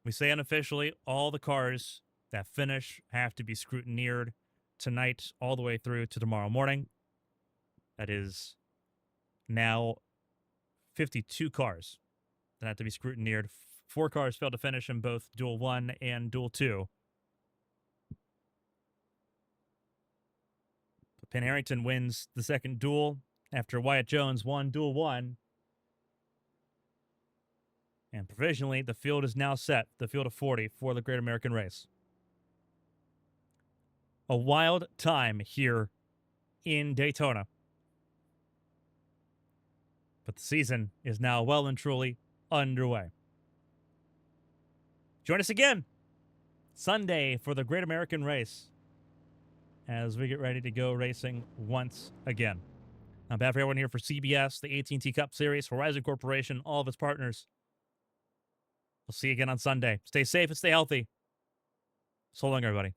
We say unofficially, all the cars that finish have to be scrutineered tonight all the way through to tomorrow morning. That is now 52 cars that have to be scrutineered. 4 cars failed to finish in both Duel 1 and Duel 2. But Penn Harrington wins the second duel after Wyatt Jones won Duel 1. And provisionally, the field is now set, the field of 40 for the Great American Race. A wild time here in Daytona. But the season is now well and truly underway. Join us again Sunday for the Great American Race as we get ready to go racing once again. On behalf of everyone here for CBS, the AT&T Cup Series, Horizon Corporation, all of its partners, we'll see you again on Sunday. Stay safe and stay healthy. So long, everybody.